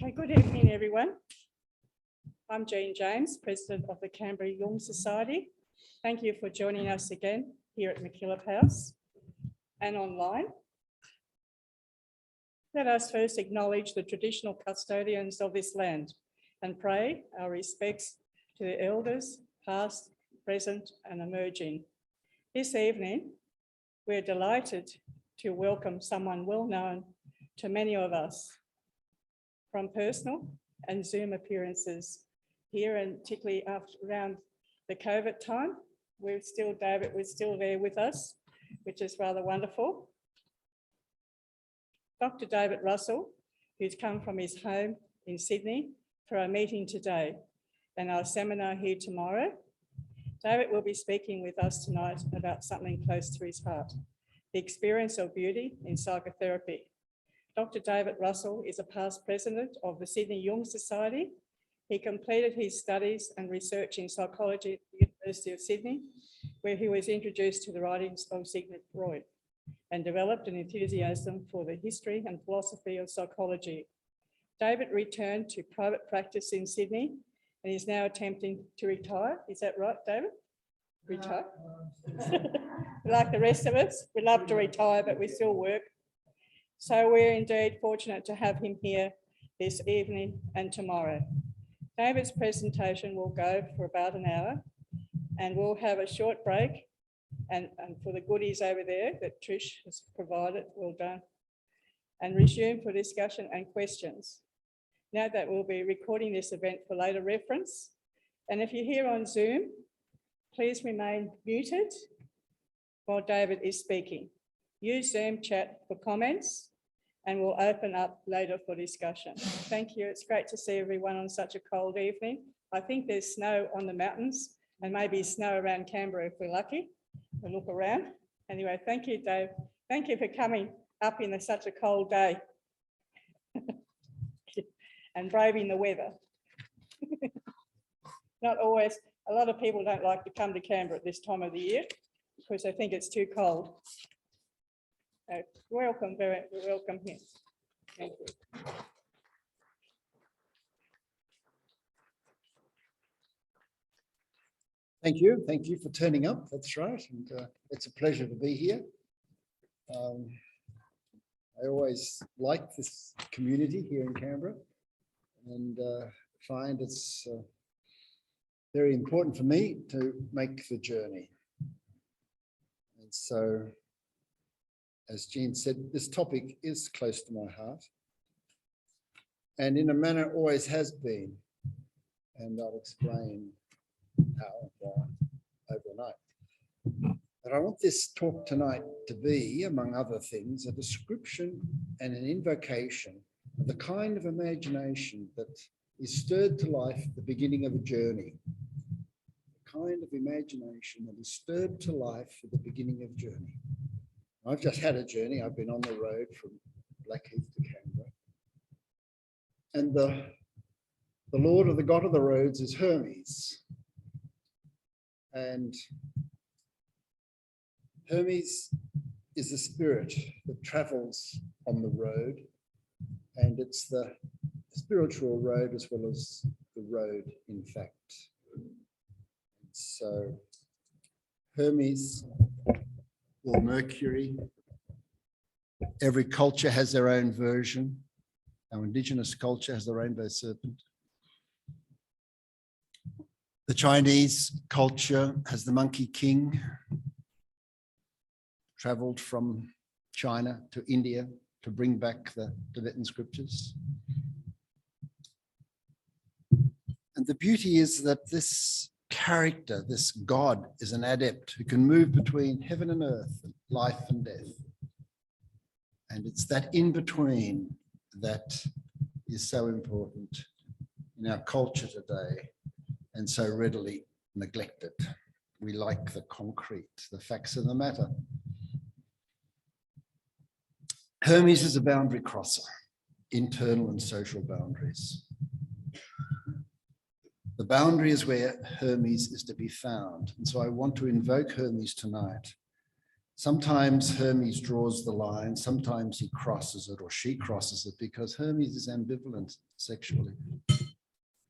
Okay, good evening, everyone. I'm Jean James, President of the Canberra Jung Society. Thank you for joining us again here at MacKillop House and online. Let us first acknowledge the traditional custodians of this land and pay our respects to the elders, past, present, and emerging. This evening, we're delighted to welcome someone well known to many of us from personal and Zoom appearances here, and particularly around the COVID time. David was still there with us, which is rather wonderful. Dr. David Russell, who's come from his home in Sydney for our meeting today and our seminar here tomorrow. David will be speaking with us tonight about something close to his heart, the experience of beauty in psychotherapy. Dr. David Russell is a past president of the Sydney Jung Society. He completed his studies and research in psychology at the University of Sydney, where he was introduced to the writings of Sigmund Freud and developed an enthusiasm for the history and philosophy of psychology. David returned to private practice in Sydney and is now attempting to retire. Is that right, David? Retire? Like the rest of us, we love to retire, but we still work. So we're indeed fortunate to have him here this evening and tomorrow. David's presentation will go for about an hour, and we'll have a short break. And for the goodies over there that Trish has provided, well done, and resume for discussion and questions. Note that we'll be recording this event for later reference. And if you're here on Zoom, please remain muted while David is speaking. Use Zoom chat for comments, and we'll open up later for discussion. Thank you. It's great to see everyone on such a cold evening. I think there's snow on the mountains and maybe snow around Canberra if we're lucky. We'll look around. Anyway, thank you, Dave. Thank you for coming up in such a cold day and braving the weather. Not always, a lot of people don't like to come to Canberra at this time of the year because they think it's too cold. Welcome, very welcome here. Thank you. Thank you for turning up. That's right, and it's a pleasure to be here. I always like this community here in Canberra, and find it's very important for me to make the journey. And so, as Jean said, this topic is close to my heart, and in a manner always has been, and I'll explain how and why overnight. But I want this talk tonight to be, among other things, a description and an invocation of the kind of imagination that is stirred to life at the beginning of a journey. The kind of imagination that is stirred to life at the beginning of a journey. I've just had a journey. I've been on the road from Blackheath to Canberra. And the Lord or the God of the roads is Hermes. And Hermes is the spirit that travels on the road, and it's the spiritual road as well as the road, in fact. So Hermes or Mercury, every culture has their own version. Our indigenous culture has the rainbow serpent. The Chinese culture has the monkey king, traveled from China to India to bring back the Tibetan scriptures. And the beauty is that this character, this God, is an adept who can move between heaven and earth, life and death. And it's that in between that is so important in our culture today and so readily neglected. We like the concrete, the facts of the matter. Hermes is a boundary crosser, internal and social boundaries. The boundary is where Hermes is to be found. And so I want to invoke Hermes tonight Sometimes Hermes draws the line, sometimes he crosses it or she crosses it because Hermes is ambivalent sexually.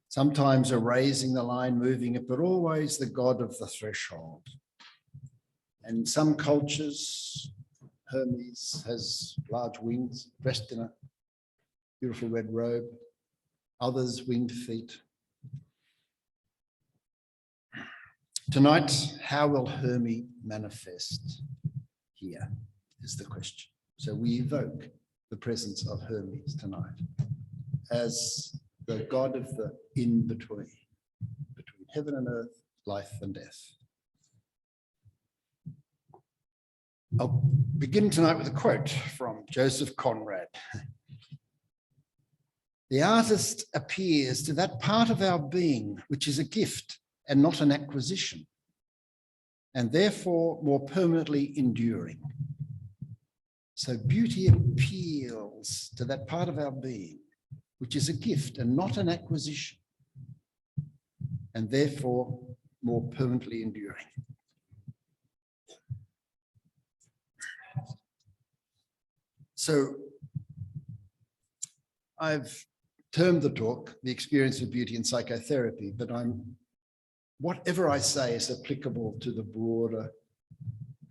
Sometimes erasing the line, moving it, but always the god of the threshold. And in some cultures, Hermes has large wings, dressed in a beautiful red robe, others winged feet. Tonight, how will Hermes manifest? Here is the question. So we evoke the presence of Hermes tonight as the god of the in-between, between heaven and earth, life and death. I'll begin tonight with a quote from Joseph Conrad. The artist appears to that part of our being which is a gift and not an acquisition, and therefore more permanently enduring. So beauty appeals to that part of our being, which is a gift and not an acquisition, and therefore more permanently enduring. So I've termed the talk, The Experience of Beauty in Psychotherapy, but whatever I say is applicable to the broader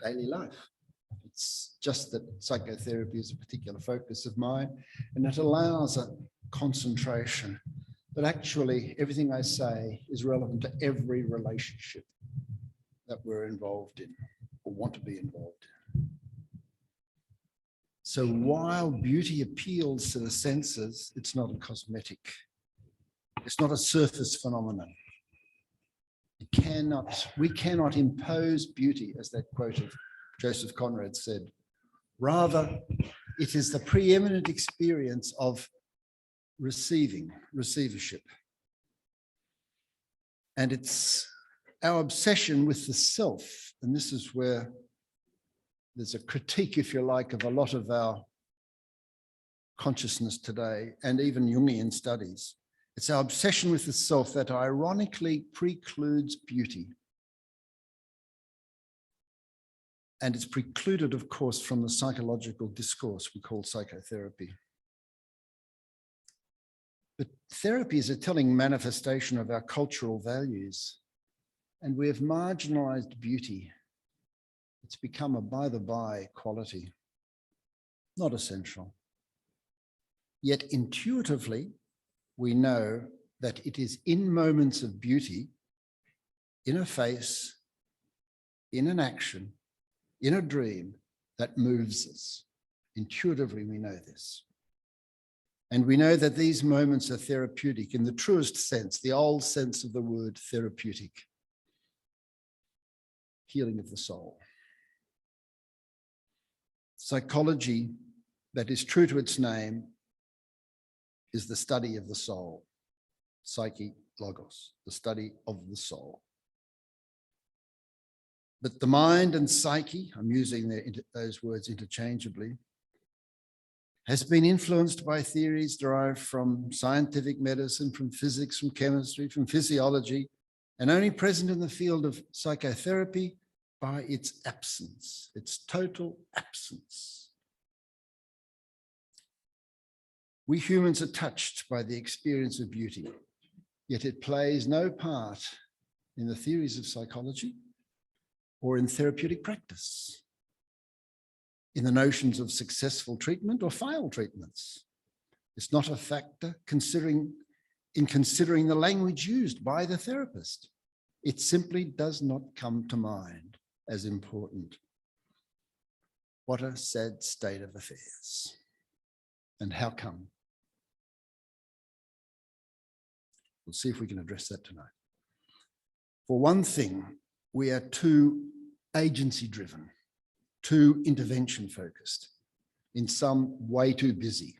daily life. It's just that psychotherapy is a particular focus of mine, and it allows a concentration. But actually, everything I say is relevant to every relationship that we're involved in or want to be involved in. So while beauty appeals to the senses, it's not a cosmetic. It's not a surface phenomenon. We cannot impose beauty, as that quote of Joseph Conrad said. Rather, it is the preeminent experience of receivership. And it's our obsession with the self, and this is where there's a critique, if you like, of a lot of our consciousness today, and even Jungian studies. It's our obsession with the self that ironically precludes beauty. And it's precluded, of course, from the psychological discourse we call psychotherapy. But therapy is a telling manifestation of our cultural values, and we have marginalized beauty. It's become a by-the-by quality, not essential. Yet intuitively, we know that it is in moments of beauty, in a face, in an action, in a dream, that moves us. Intuitively, we know this. And we know that these moments are therapeutic in the truest sense, the old sense of the word therapeutic. Healing of the soul. Psychology that is true to its name is the study of the soul. Psyche, logos, the study of the soul. But the mind and psyche, I'm using those words interchangeably, has been influenced by theories derived from scientific medicine, from physics, from chemistry, from physiology, and only present in the field of psychotherapy by its absence, its total absence. We humans are touched by the experience of beauty, yet it plays no part in the theories of psychology or in therapeutic practice, in the notions of successful treatment or failed treatments. It's not a factor considering the language used by the therapist. It simply does not come to mind as important. What a sad state of affairs. And how come? We'll see if we can address that tonight. For one thing, we are too agency-driven, too intervention-focused, in some way too busy.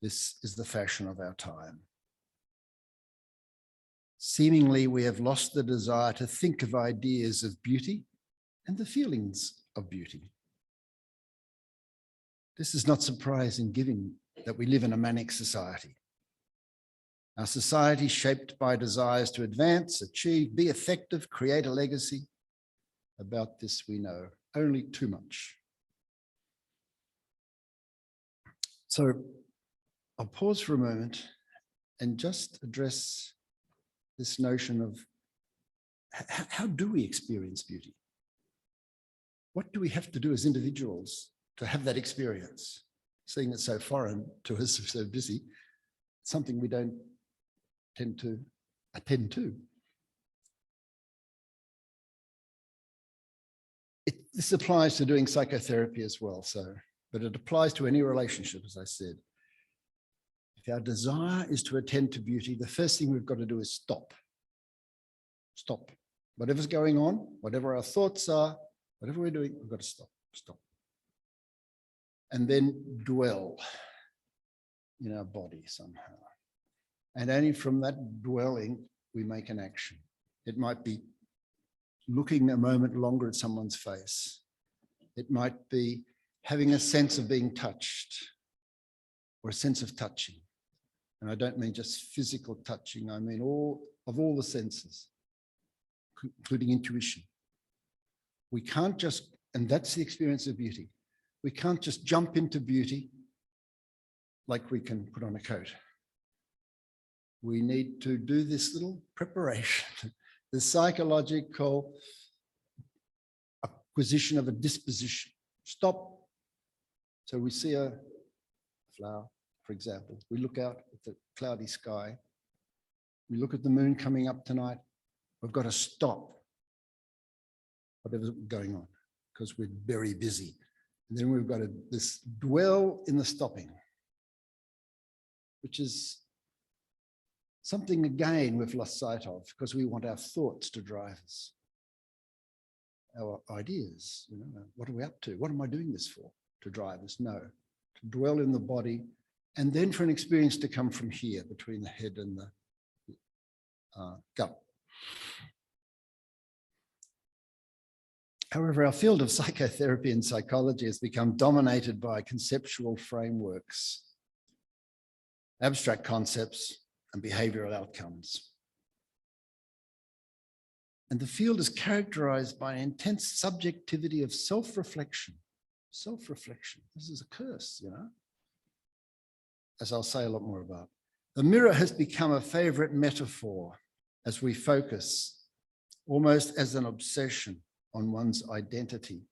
This is the fashion of our time. Seemingly, we have lost the desire to think of ideas of beauty and the feelings of beauty. This is not surprising, given that we live in a manic society. Our society is shaped by desires to advance, achieve, be effective, create a legacy. About this we know only too much. So I'll pause for a moment and just address this notion of how do we experience beauty? What do we have to do as individuals to have that experience? Seeing it so foreign to us, so busy, something we don't tend to attend to. This applies to doing psychotherapy as well, but it applies to any relationship, as I said. If our desire is to attend to beauty, the first thing we've got to do is stop. Stop. Whatever's going on, whatever our thoughts are, whatever we're doing, we've got to stop. And then dwell in our body somehow. And only from that dwelling, we make an action. It might be looking a moment longer at someone's face. It might be having a sense of being touched or a sense of touching. And I don't mean just physical touching, I mean all the senses, including intuition. We can't just, and that's the experience of beauty. We can't just jump into beauty like we can put on a coat. We need to do this little preparation, the psychological acquisition of a disposition. Stop. So we see a flower, for example. We look out at the cloudy sky. We look at the moon coming up tonight. We've got to stop whatever's going on because we're very busy. And then we've got to dwell in the stopping, which is something again we've lost sight of because we want our thoughts to drive us. Our ideas, what are we up to? What am I doing this for? To drive us? No, to dwell in the body, and then for an experience to come from here, between the head and the gut. However, our field of psychotherapy and psychology has become dominated by conceptual frameworks, abstract concepts, and behavioral outcomes. And the field is characterized by an intense subjectivity of self-reflection. Self-reflection. This is a curse, as I'll say a lot more about. The mirror has become a favorite metaphor as we focus, almost as an obsession, on one's identity.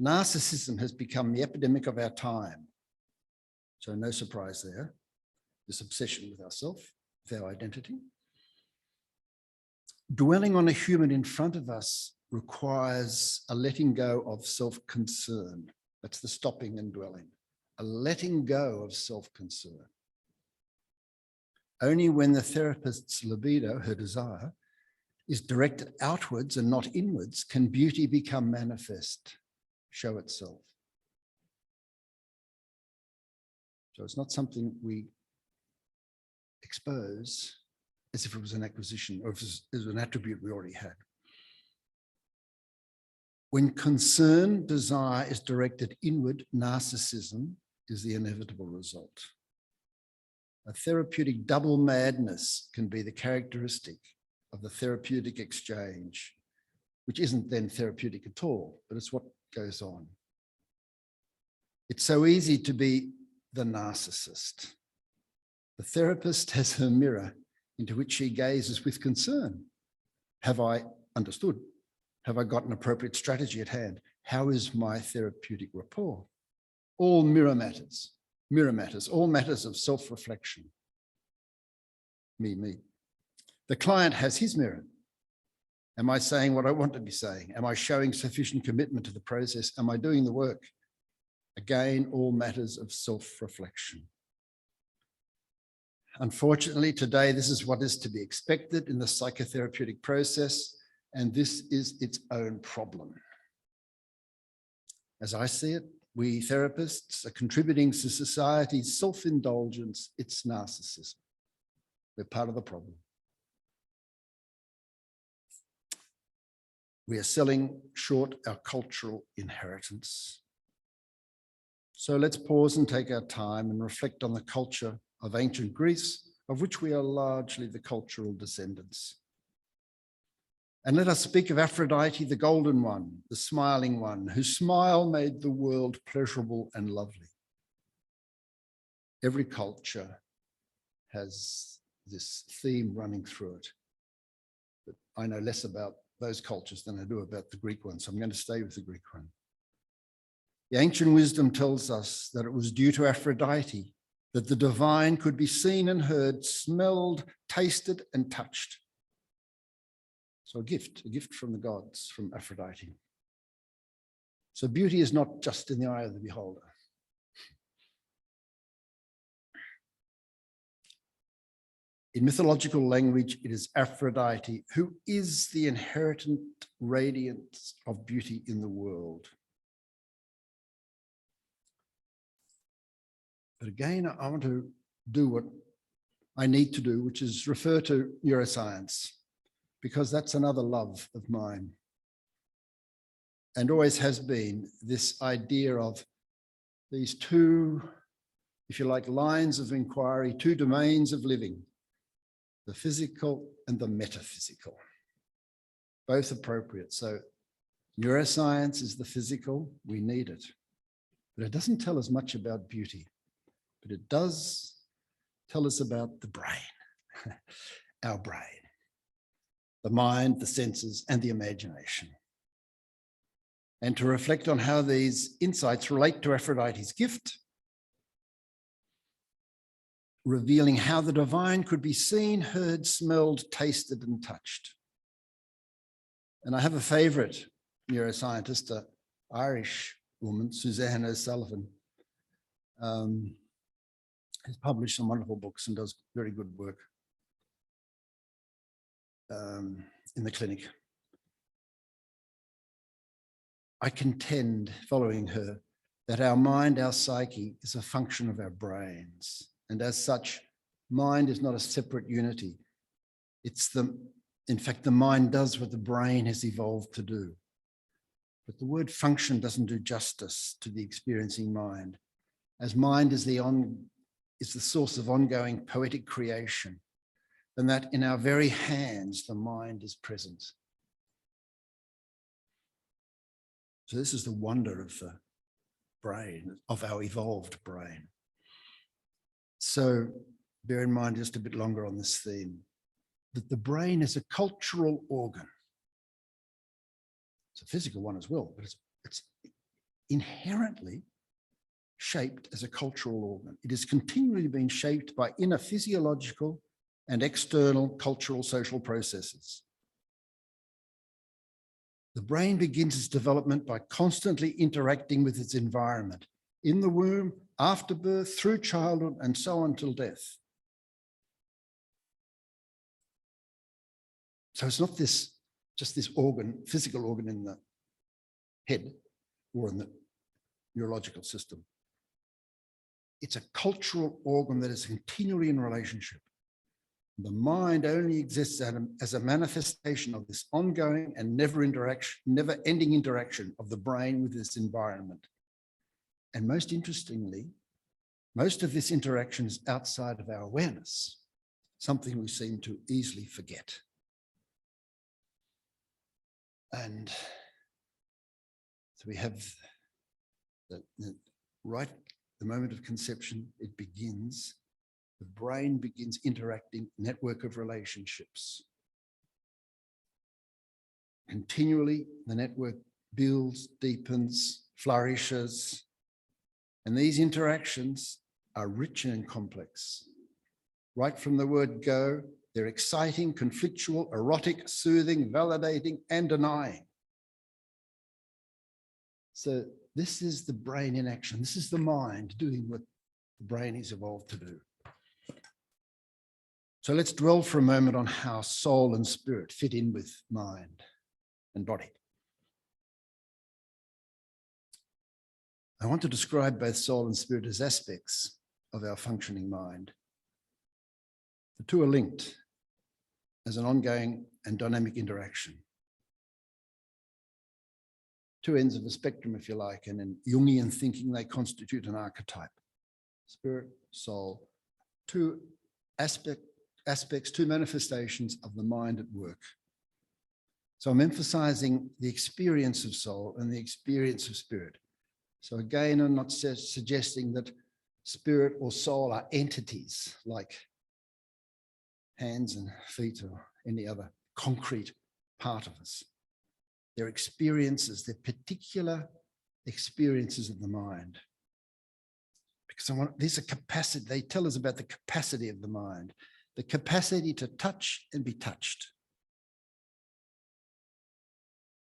Narcissism has become the epidemic of our time. So no surprise there, this obsession with ourselves, with our identity. Dwelling on a human in front of us requires a letting go of self-concern. That's the stopping and dwelling, a letting go of self-concern. Only when the therapist's libido, her desire, is directed outwards and not inwards can beauty become manifest, show itself. So it's not something we expose as if it was an acquisition or if it was an attribute we already had. When concern, desire is directed inward, narcissism is the inevitable result. A therapeutic double madness can be the characteristic of the therapeutic exchange, which isn't then therapeutic at all, but it's what goes on. It's so easy to be the narcissist. The therapist has her mirror into which she gazes with concern. Have I understood? Have I got an appropriate strategy at hand? How is my therapeutic rapport? All mirror matters, all matters of self-reflection. Me. The client has his mirror. Am I saying what I want to be saying? Am I showing sufficient commitment to the process? Am I doing the work? Again, all matters of self-reflection. Unfortunately, today, this is what is to be expected in the psychotherapeutic process, and this is its own problem. As I see it, we therapists are contributing to society's self-indulgence, its narcissism. We're part of the problem. We are selling short our cultural inheritance. So let's pause and take our time and reflect on the culture of ancient Greece, of which we are largely the cultural descendants. And let us speak of Aphrodite, the golden one, the smiling one, whose smile made the world pleasurable and lovely. Every culture has this theme running through it. But I know less about those cultures than I do about the Greek one, so I'm going to stay with the Greek one. The ancient wisdom tells us that it was due to Aphrodite that the divine could be seen and heard, smelled, tasted, and touched. So a gift from the gods, from Aphrodite. So beauty is not just in the eye of the beholder. In mythological language, it is Aphrodite who is the inherent radiance of beauty in the world. But again, I want to do what I need to do, which is refer to neuroscience, because that's another love of mine. And always has been this idea of these two, if you like, lines of inquiry, two domains of living, the physical and the metaphysical, both appropriate. So neuroscience is the physical, we need it, but it doesn't tell us much about beauty, but it does tell us about the brain, our brain, the mind, the senses, and the imagination. And to reflect on how these insights relate to Aphrodite's gift, revealing how the divine could be seen, heard, smelled, tasted, and touched. And I have a favorite neuroscientist, an Irish woman, Suzanne O'Sullivan, has published some wonderful books and does very good work in the clinic. I contend, following her, that our mind, our psyche, is a function of our brains. And as such, mind is not a separate unity. In fact, the mind does what the brain has evolved to do. But the word function doesn't do justice to the experiencing mind, as mind is the source of ongoing poetic creation, and that in our very hands, the mind is present. So this is the wonder of the brain, of our evolved brain. So bear in mind just a bit longer on this theme, that the brain is a cultural organ. It's a physical one as well, but it's inherently shaped as a cultural organ. It is continually being shaped by inner physiological and external cultural social processes. The brain begins its development by constantly interacting with its environment, in the womb, after birth, through childhood, and so on till death. So it's not just this organ, physical organ in the head or in the neurological system. It's a cultural organ that is continually in relationship. The mind only exists as a manifestation of this ongoing and never-ending interaction of the brain with its environment. And most interestingly, most of this interaction is outside of our awareness, something we seem to easily forget. And so we have right at the moment of conception, it begins. The brain begins interacting, network of relationships. Continually, the network builds, deepens, flourishes, and these interactions are rich and complex. Right from the word go, they're exciting, conflictual, erotic, soothing, validating, and denying. So this is the brain in action. This is the mind doing what the brain is evolved to do. So let's dwell for a moment on how soul and spirit fit in with mind and body. I want to describe both soul and spirit as aspects of our functioning mind. The two are linked as an ongoing and dynamic interaction. Two ends of the spectrum, if you like, and in Jungian thinking, they constitute an archetype. Spirit, soul, two aspects, two manifestations of the mind at work. So I'm emphasizing the experience of soul and the experience of spirit. So again, I'm not suggesting that spirit or soul are entities like hands and feet or any other concrete part of us. They're experiences, they're particular experiences of the mind. Because there's a capacity, they tell us about the capacity of the mind, the capacity to touch and be touched.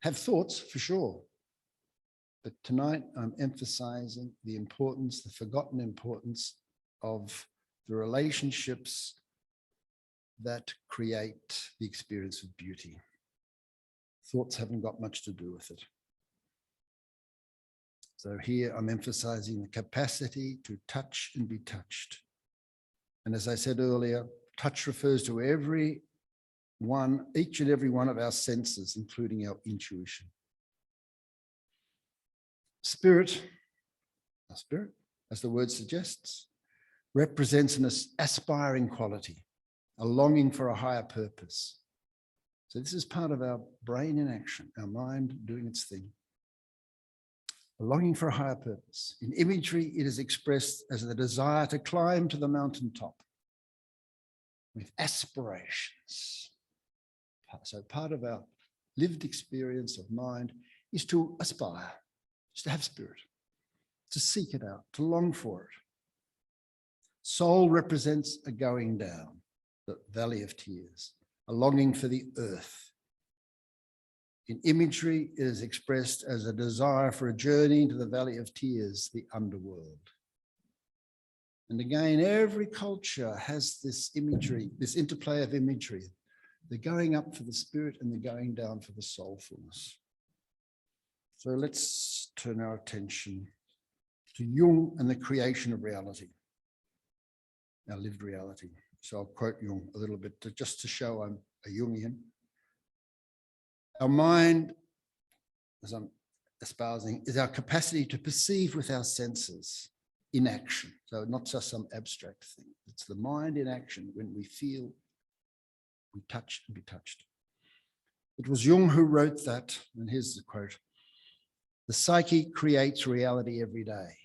Have thoughts, for sure. But tonight I'm emphasizing the importance, the forgotten importance of the relationships that create the experience of beauty. Thoughts haven't got much to do with it. So here I'm emphasizing the capacity to touch and be touched. And as I said earlier, touch refers to each and every one of our senses, including our intuition. Spirit, as the word suggests, represents an aspiring quality, a longing for a higher purpose. So this is part of our brain in action, our mind doing its thing. A longing for a higher purpose. In imagery, it is expressed as the desire to climb to the mountaintop with aspirations. So part of our lived experience of mind is to aspire, is to have spirit, to seek it out, to long for it. Soul represents a going down, the valley of tears, a longing for the earth. In imagery, it is expressed as a desire for a journey into the valley of tears, the underworld. And again, every culture has this imagery, this interplay of imagery, the going up for the spirit and the going down for the soulfulness. So let's turn our attention to Jung and the creation of reality, our lived reality. So I'll quote Jung a little bit just to show I'm a Jungian. Our mind, as I'm espousing, is our capacity to perceive with our senses in action. So not just some abstract thing. It's the mind in action when we feel, we touch and be touched. It was Jung who wrote that, and here's the quote: "The psyche creates reality every day."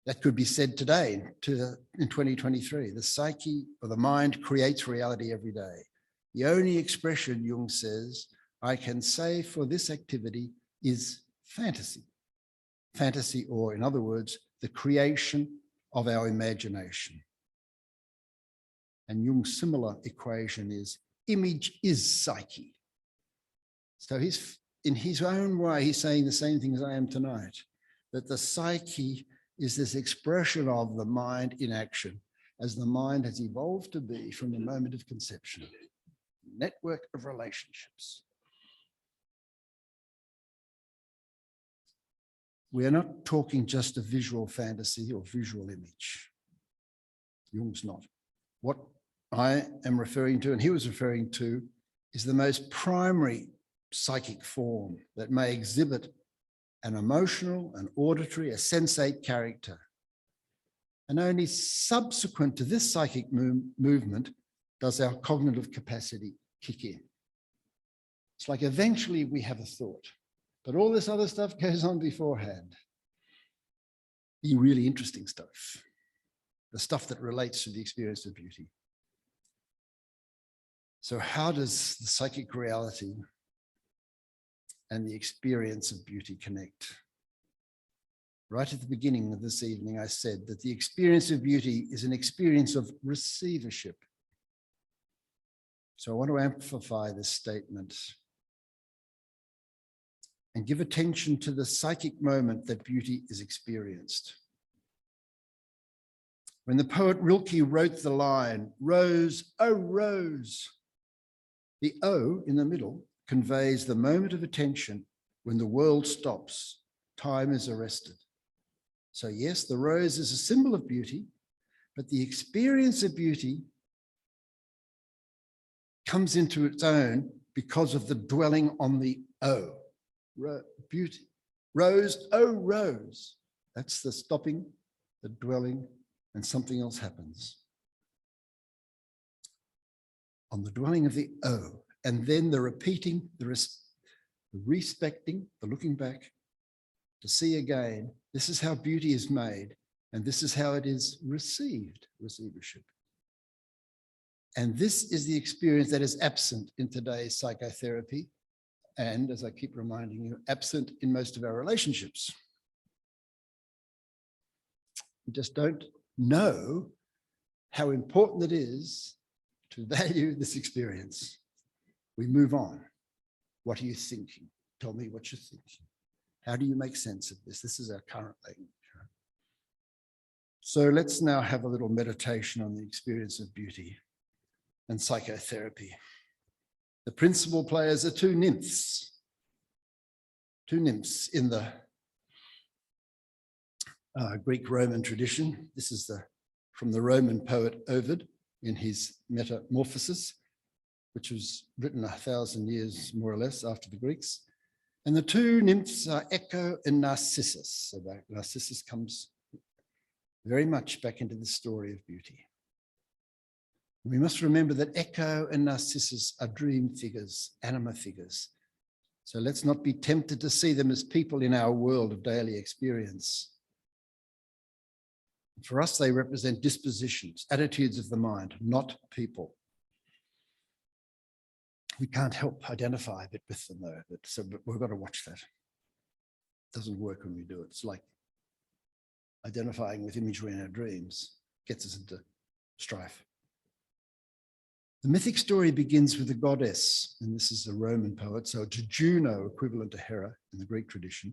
That could be said today in 2023. The psyche or the mind creates reality every day. The only expression, Jung says, I can say for this activity is fantasy. Fantasy, or in other words, the creation of our imagination. And Jung's similar equation is image is psyche. So in his own way, he's saying the same thing as I am tonight, that the psyche is this expression of the mind in action, as the mind has evolved to be from the moment of conception. Network of relationships. We are not talking just a visual fantasy or visual image. Jung's not. What I am referring to, and he was referring to, is the most primary psychic form that may exhibit an emotional, an auditory, a sensate character. And only subsequent to this psychic movement does our cognitive capacity kick in. It's like eventually we have a thought, but all this other stuff goes on beforehand. The really interesting stuff, the stuff that relates to the experience of beauty. So how does the psychic reality and the experience of beauty connect? Right at the beginning of this evening, I said that the experience of beauty is an experience of receivership. So I want to amplify this statement and give attention to the psychic moment that beauty is experienced. When the poet Rilke wrote the line, "Rose, oh rose," the O in the middle conveys the moment of attention when the world stops, time is arrested. So yes, the rose is a symbol of beauty, but the experience of beauty comes into its own because of the dwelling on the O. Beauty. Rose, oh rose. That's the stopping, the dwelling, and something else happens. on the dwelling of the O, and then the repeating, the respecting, the looking back, to see again, this is how beauty is made, and this is how it is received, receivership. And this is the experience that is absent in today's psychotherapy, and as I keep reminding you, absent in most of our relationships. We just don't know how important it is to value this experience. We move on. What are you thinking? Tell me what you're thinking. How do you make sense of this? This is our current language. So let's now have a little meditation on the experience of beauty and psychotherapy. The principal players are two nymphs in the Greek-Roman tradition. This is from the Roman poet Ovid in his Metamorphoses, which was written 1,000 years more or less after the Greeks. And the two nymphs are Echo and Narcissus. So Narcissus comes very much back into the story of beauty. We must remember that Echo and Narcissus are dream figures, anima figures. So let's not be tempted to see them as people in our world of daily experience. For us, they represent dispositions, attitudes of the mind, not people. We can't help identify a bit with them though, but we've got to watch that. It doesn't work when we do it. It's like identifying with imagery in our dreams, gets us into strife. The mythic story begins with a goddess, and this is a Roman poet, so it's a Juno equivalent to Hera in the Greek tradition,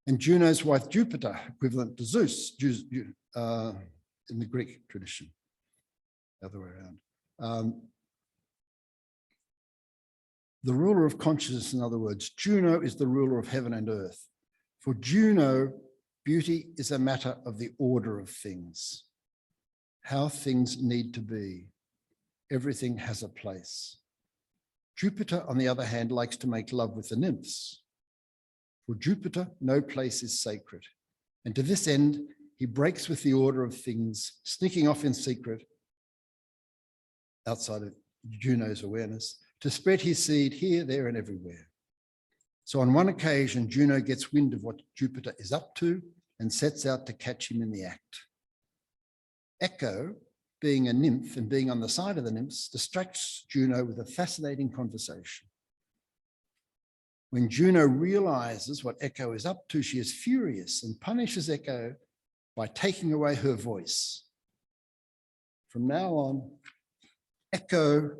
and Juno's wife Jupiter equivalent to Zeus in the Greek tradition, the other way around. The ruler of consciousness, in other words, Juno is the ruler of heaven and earth. For Juno, beauty is a matter of the order of things, how things need to be. Everything has a place. Jupiter, on the other hand, likes to make love with the nymphs. For Jupiter, no place is sacred. And to this end, he breaks with the order of things, sneaking off in secret, outside of Juno's awareness, to spread his seed here, there, and everywhere. So on one occasion, Juno gets wind of what Jupiter is up to and sets out to catch him in the act. Echo, being a nymph and being on the side of the nymphs, distracts Juno with a fascinating conversation. When Juno realizes what Echo is up to, she is furious and punishes Echo by taking away her voice. From now on, Echo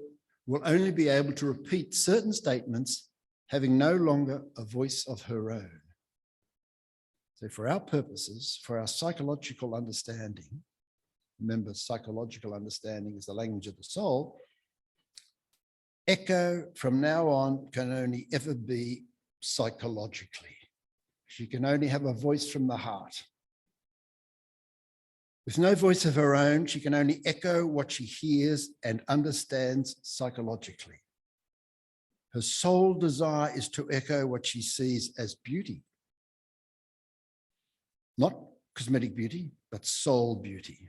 will only be able to repeat certain statements, having no longer a voice of her own. So for our purposes, for our psychological understanding, remember, psychological understanding is the language of the soul. Echo, from now on, can only ever be psychologically. She can only have a voice from the heart. With no voice of her own, she can only echo what she hears and understands psychologically. Her sole desire is to echo what she sees as beauty. Not cosmetic beauty, but soul beauty.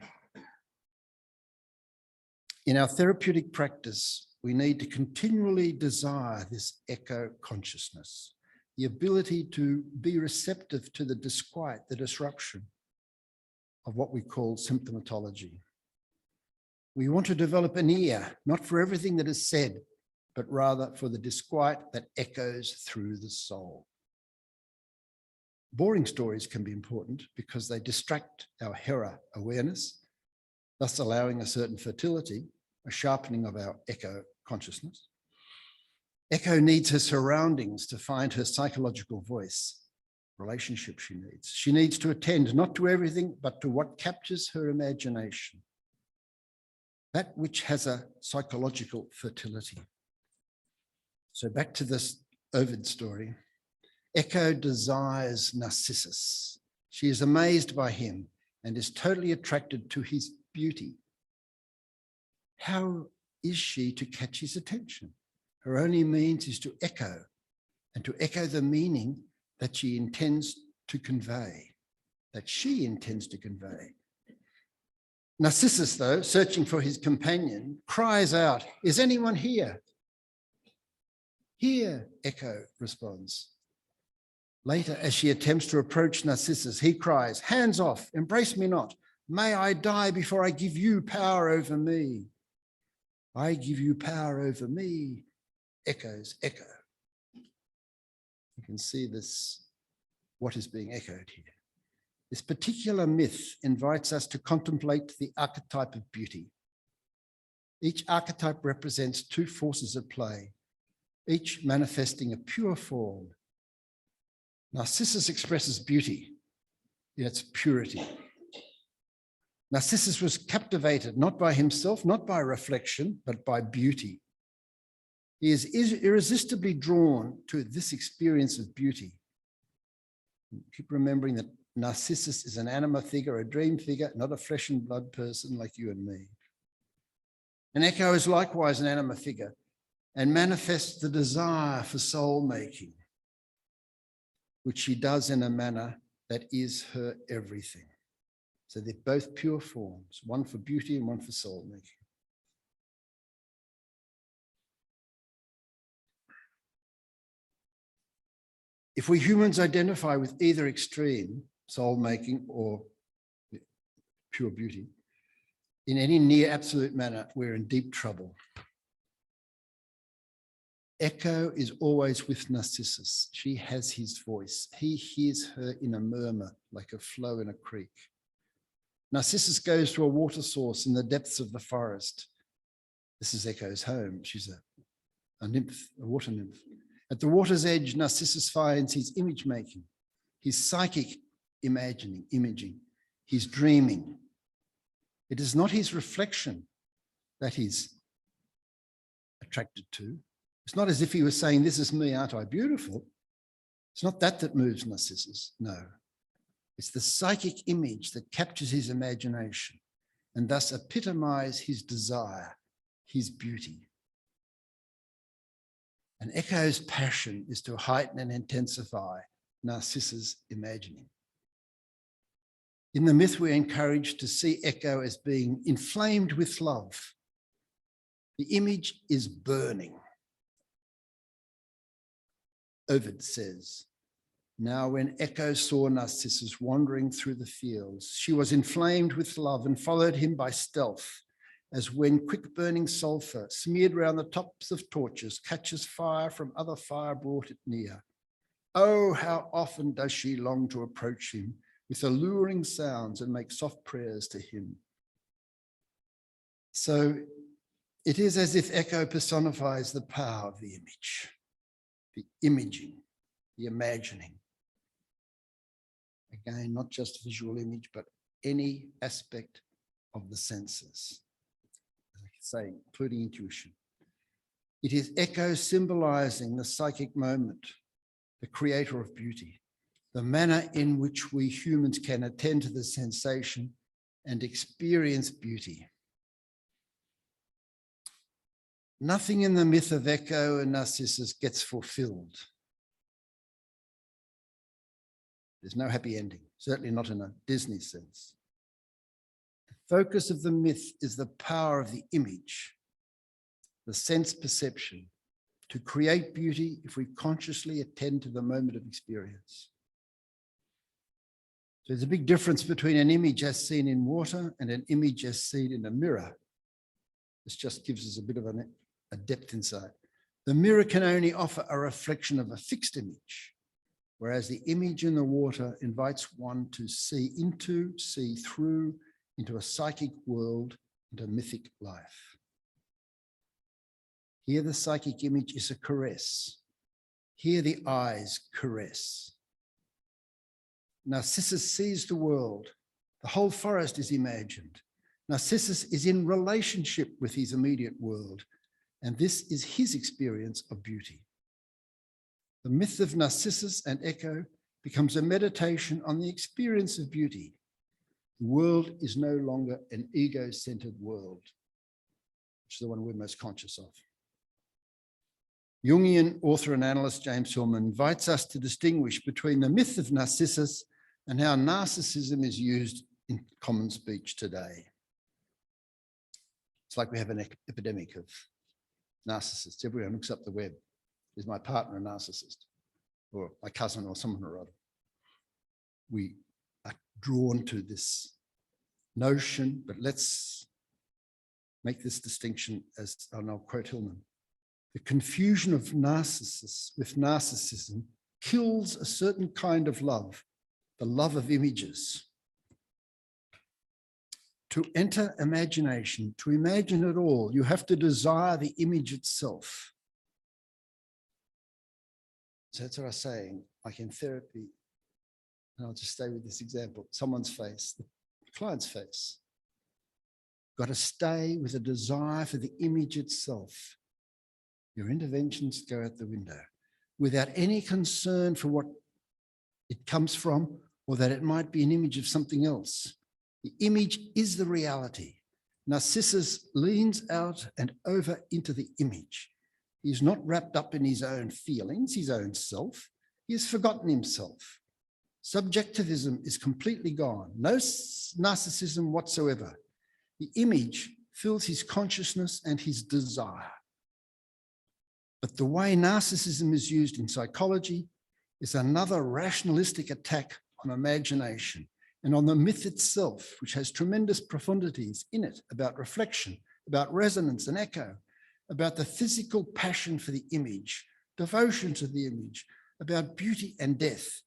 In our therapeutic practice, we need to continually desire this echo consciousness, the ability to be receptive to the disquiet, the disruption of what we call symptomatology. We want to develop an ear, not for everything that is said, but rather for the disquiet that echoes through the soul. Boring stories can be important because they distract our Hera awareness, thus allowing a certain fertility, a sharpening of our echo consciousness. Echo needs her surroundings to find her psychological voice, relationship she needs. She needs to attend not to everything, but to what captures her imagination, that which has a psychological fertility. So back to this Ovid story. Echo desires Narcissus. She is amazed by him and is totally attracted to his beauty. How is she to catch his attention? Her only means is to echo, and to echo the meaning that she intends to convey, that she intends to convey. Narcissus, though, searching for his companion, cries out, "Is anyone here?" "Here," Echo responds. Later, as she attempts to approach Narcissus, he cries, "Hands off, embrace me not. May I die before I give you power over me." "I give you power over me," echoes Echo. You can see this, what is being echoed here. This particular myth invites us to contemplate the archetype of beauty. Each archetype represents two forces at play, each manifesting a pure form. Narcissus expresses beauty in its purity. Narcissus was captivated not by himself, not by reflection, but by beauty. He is irresistibly drawn to this experience of beauty. Keep remembering that Narcissus is an anima figure, a dream figure, not a flesh and blood person like you and me. And Echo is likewise an anima figure and manifests the desire for soul making, which she does in a manner that is her everything. So they're both pure forms, one for beauty and one for soul making. If we humans identify with either extreme, soul making or pure beauty, in any near absolute manner, we're in deep trouble. Echo is always with Narcissus. She has his voice. He hears her in a murmur, like a flow in a creek. Narcissus goes to a water source in the depths of the forest. This is Echo's home. She's a nymph, a water nymph. At the water's edge, Narcissus finds his image making, his psychic imaging, his dreaming. It is not his reflection that he's attracted to. It's not as if he was saying, "This is me, aren't I beautiful?" It's not that moves Narcissus, no. It's the psychic image that captures his imagination and thus epitomizes his desire, his beauty. And Echo's passion is to heighten and intensify Narcissus' imagining. In the myth, we're encouraged to see Echo as being inflamed with love. The image is burning. Ovid says, "Now when Echo saw Narcissus wandering through the fields, she was inflamed with love and followed him by stealth, as when quick-burning sulfur smeared round the tops of torches catches fire from other fire brought it near. Oh, how often does she long to approach him with alluring sounds and make soft prayers to him." So it is as if Echo personifies the power of the image, the imaging, the imagining. Again, not just visual image, but any aspect of the senses, as I say, including intuition. It is Echo symbolizing the psychic moment, the creator of beauty, the manner in which we humans can attend to the sensation and experience beauty. Nothing in the myth of Echo and Narcissus gets fulfilled. There's no happy ending, certainly not in a Disney sense. The focus of the myth is the power of the image, the sense perception, to create beauty if we consciously attend to the moment of experience. So there's a big difference between an image as seen in water and an image as seen in a mirror. This just gives us a bit of a depth insight. The mirror can only offer a reflection of a fixed image, whereas the image in the water invites one to see into, see through, into a psychic world and a mythic life. Here the psychic image is a caress. Here the eyes caress. Narcissus sees the world. The whole forest is imagined. Narcissus is in relationship with his immediate world, and this is his experience of beauty. The myth of Narcissus and Echo becomes a meditation on the experience of beauty. The world is no longer an ego-centered world, which is the one we're most conscious of. Jungian author and analyst James Hillman invites us to distinguish between the myth of Narcissus and how narcissism is used in common speech today. It's like we have an epidemic of narcissists. Everyone looks up the web. Is my partner a narcissist? Or my cousin or someone or other? We are drawn to this notion, but let's make this distinction, as I'll quote Hillman. The confusion of narcissists with narcissism kills a certain kind of love, the love of images. To enter imagination, to imagine it all, you have to desire the image itself. So that's what I was saying, like in therapy, and I'll just stay with this example, someone's face, the client's face. Got to stay with a desire for the image itself. Your interventions go out the window without any concern for what it comes from or that it might be an image of something else. The image is the reality. Narcissus leans out and over into the image. He's not wrapped up in his own feelings, his own self. He has forgotten himself. Subjectivism is completely gone. No narcissism whatsoever. The image fills his consciousness and his desire. But the way narcissism is used in psychology is another rationalistic attack on imagination and on the myth itself, which has tremendous profundities in it about reflection, about resonance and echo, about the physical passion for the image, devotion to the image, about beauty and death.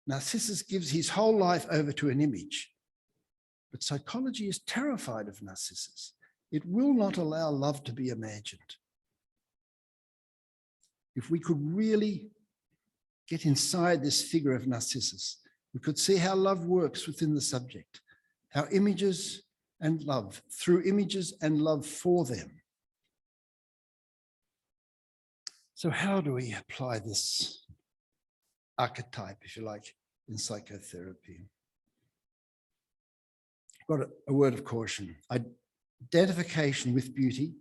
Narcissus gives his whole life over to an image. But psychology is terrified of Narcissus. It will not allow love to be imagined. If we could really get inside this figure of Narcissus, we could see how love works within the subject, how images and love, through images and love for them. So how do we apply this archetype, if you like, in psychotherapy? Got a word of caution. Identification with beauty,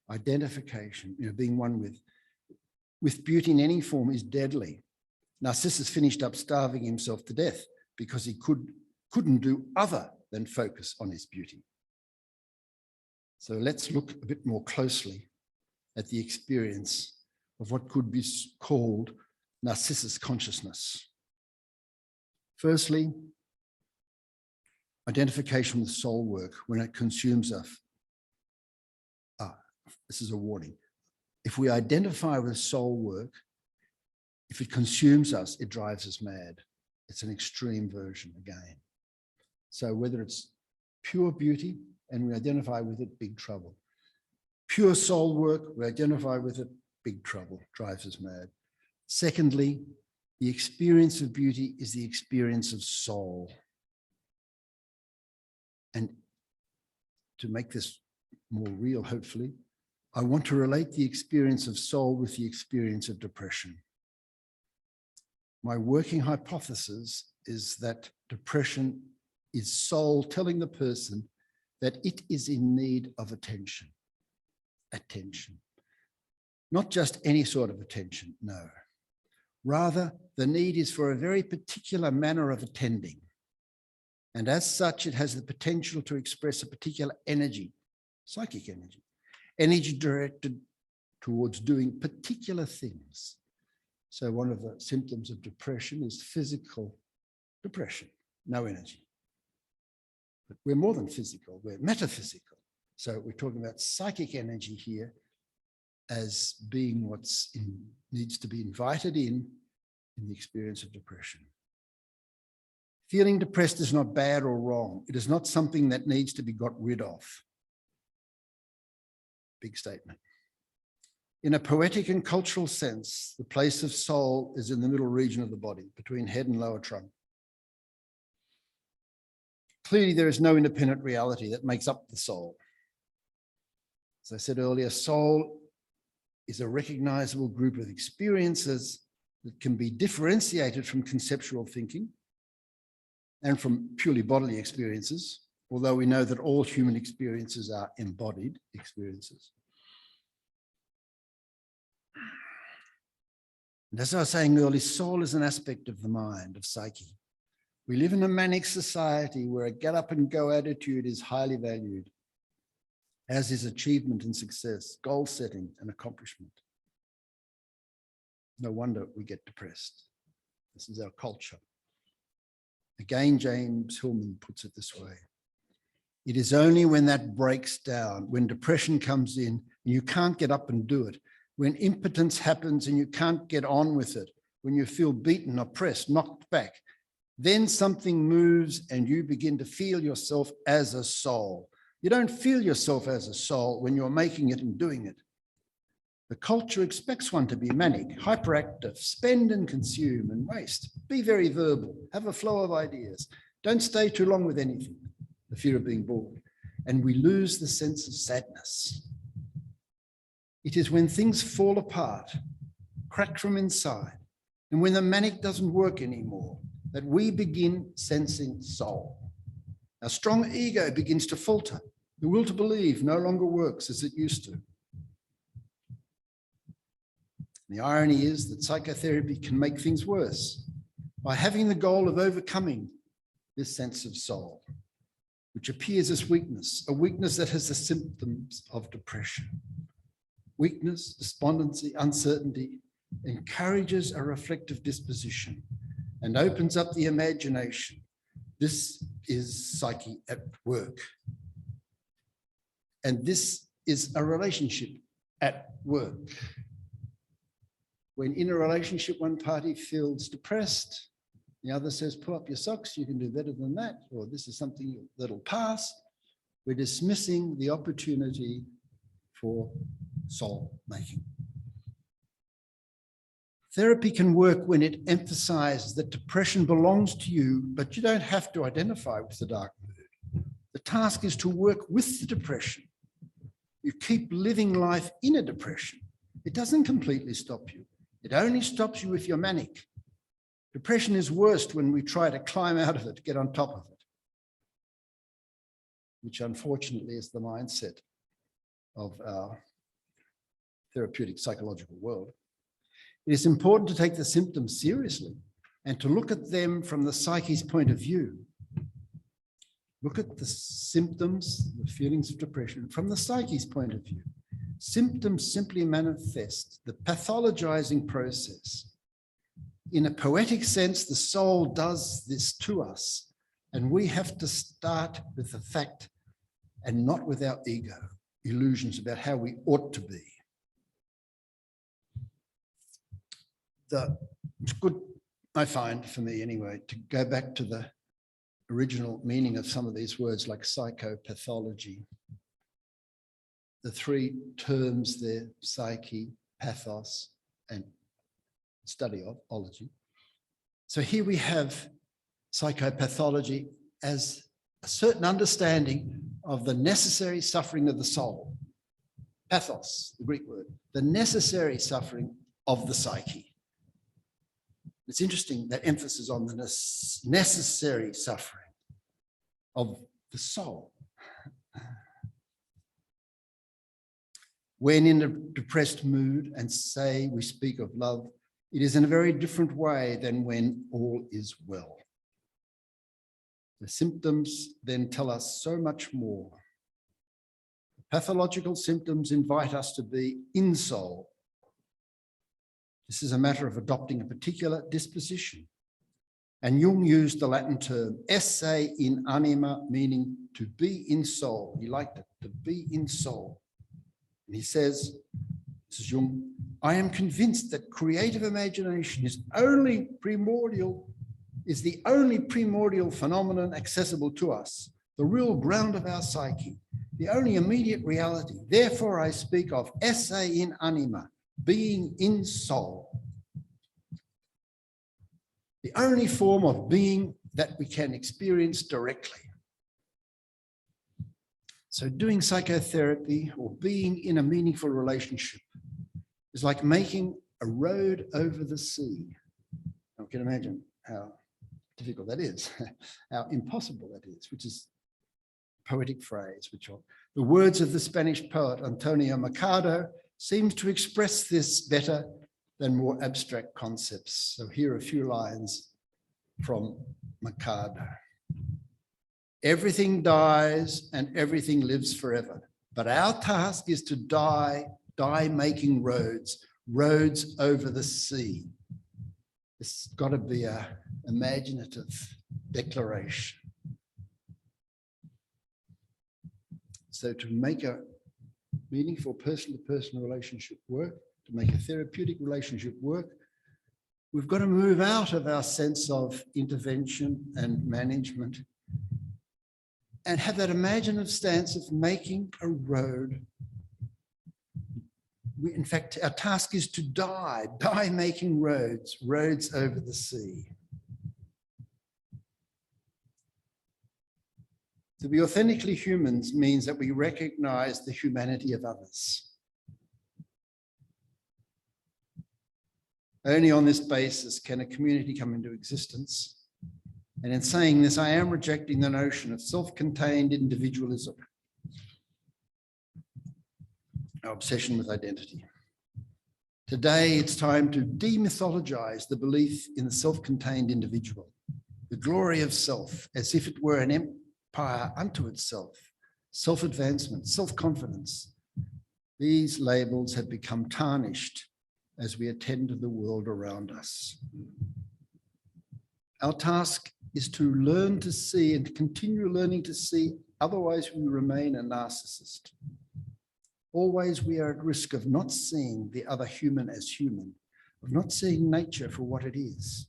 identification, being one with beauty in any form is deadly. Narcissus finished up starving himself to death because he couldn't do other than focus on his beauty. So let's look a bit more closely at the experience of what could be called Narcissus consciousness. Firstly, identification with soul work when it consumes us. This is a warning. If we identify with soul work, if it consumes us, it drives us mad. It's an extreme version again. So whether it's pure beauty and we identify with it, big trouble. Pure soul work, we identify with it, big trouble, drives us mad. Secondly, the experience of beauty is the experience of soul. And to make this more real, hopefully, I want to relate the experience of soul with the experience of depression. My working hypothesis is that depression is soul telling the person that it is in need of attention. Attention. Not just any sort of attention, no. Rather, the need is for a very particular manner of attending. And as such, it has the potential to express a particular energy, psychic energy, energy directed towards doing particular things. So one of the symptoms of depression is physical depression, no energy. But we're more than physical, we're metaphysical. So we're talking about psychic energy here as being needs to be invited in the experience of depression. Feeling depressed is not bad or wrong. It is not something that needs to be got rid of. Big statement. In a poetic and cultural sense, the place of soul is in the middle region of the body, between head and lower trunk. Clearly, there is no independent reality that makes up the soul. As I said earlier, soul is a recognizable group of experiences that can be differentiated from conceptual thinking and from purely bodily experiences, although we know that all human experiences are embodied experiences. And as I was saying earlier, soul is an aspect of the mind, of psyche. We live in a manic society where a get up and go attitude is highly valued. as is achievement and success, goal setting and accomplishment. No wonder we get depressed. This is our culture. Again, James Hillman puts it this way. It is only when that breaks down, when depression comes in and you can't get up and do it, when impotence happens and you can't get on with it, when you feel beaten, oppressed, knocked back, then something moves and you begin to feel yourself as a soul. You don't feel yourself as a soul when you're making it and doing it. The culture expects one to be manic, hyperactive, spend and consume and waste. Be very verbal, have a flow of ideas. Don't stay too long with anything, the fear of being bored. And we lose the sense of sadness. It is when things fall apart, crack from inside, and when the manic doesn't work anymore, that we begin sensing soul. Our strong ego begins to falter. The will to believe no longer works as it used to. The irony is that psychotherapy can make things worse by having the goal of overcoming this sense of soul, which appears as weakness, a weakness that has the symptoms of depression. Weakness, despondency, uncertainty encourages a reflective disposition and opens up the imagination. This is psyche at work. And this is a relationship at work. When in a relationship, one party feels depressed, the other says, pull up your socks, you can do better than that, or this is something that'll pass. We're dismissing the opportunity for soul making. Therapy can work when it emphasizes that depression belongs to you, but you don't have to identify with the dark mood. The task is to work with the depression. You keep living life in a depression. It doesn't completely stop you. It only stops you if you're manic. Depression is worst when we try to climb out of it, get on top of it, which unfortunately is the mindset of our therapeutic psychological world. It is important to take the symptoms seriously and to look at them from the psyche's point of view. Look at the symptoms, the feelings of depression from the psyche's point of view. Symptoms simply manifest the pathologizing process. In a poetic sense, the soul does this to us, and we have to start with the fact and not with our ego, illusions about how we ought to be. It's good, I find, for me anyway, to go back to the original meaning of some of these words like psychopathology. The three terms there, psyche, pathos, and study of ology. So here we have psychopathology as a certain understanding of the necessary suffering of the soul. Pathos, the Greek word, the necessary suffering of the psyche. It's interesting that emphasis on the necessary suffering of the soul. When in a depressed mood and say we speak of love, it is in a very different way than when all is well. The symptoms then tell us so much more. The pathological symptoms invite us to be in soul. This is a matter of adopting a particular disposition. And Jung used the Latin term esse in anima, meaning to be in soul. He liked it, to be in soul. And he says, this is Jung, I am convinced that creative imagination is the only primordial phenomenon accessible to us, the real ground of our psyche, the only immediate reality. Therefore, I speak of esse in anima, being in soul. The only form of being that we can experience directly. So doing psychotherapy or being in a meaningful relationship is like making a road over the sea. I can imagine how difficult that is, how impossible that is, which is a poetic phrase, which are the words of the Spanish poet Antonio Machado seems to express this better than more abstract concepts. So here are a few lines from Machado. Everything dies and everything lives forever. But our task is to die making roads over the sea. It's got to be an imaginative declaration. So to make a meaningful person-to-person relationship work, to make a therapeutic relationship work, we've got to move out of our sense of intervention and management and have that imaginative stance of making a road. In fact, our task is to die making roads over the sea. To be authentically humans means that we recognize the humanity of others. Only on this basis can a community come into existence. And in saying this, I am rejecting the notion of self-contained individualism, our obsession with identity. Today, it's time to demythologize the belief in the self-contained individual, the glory of self, as if it were an empire unto itself, self-advancement, self-confidence. These labels have become tarnished as we attend to the world around us. Our task is to learn to see and continue learning to see, otherwise we remain a narcissist. Always we are at risk of not seeing the other human as human, of not seeing nature for what it is.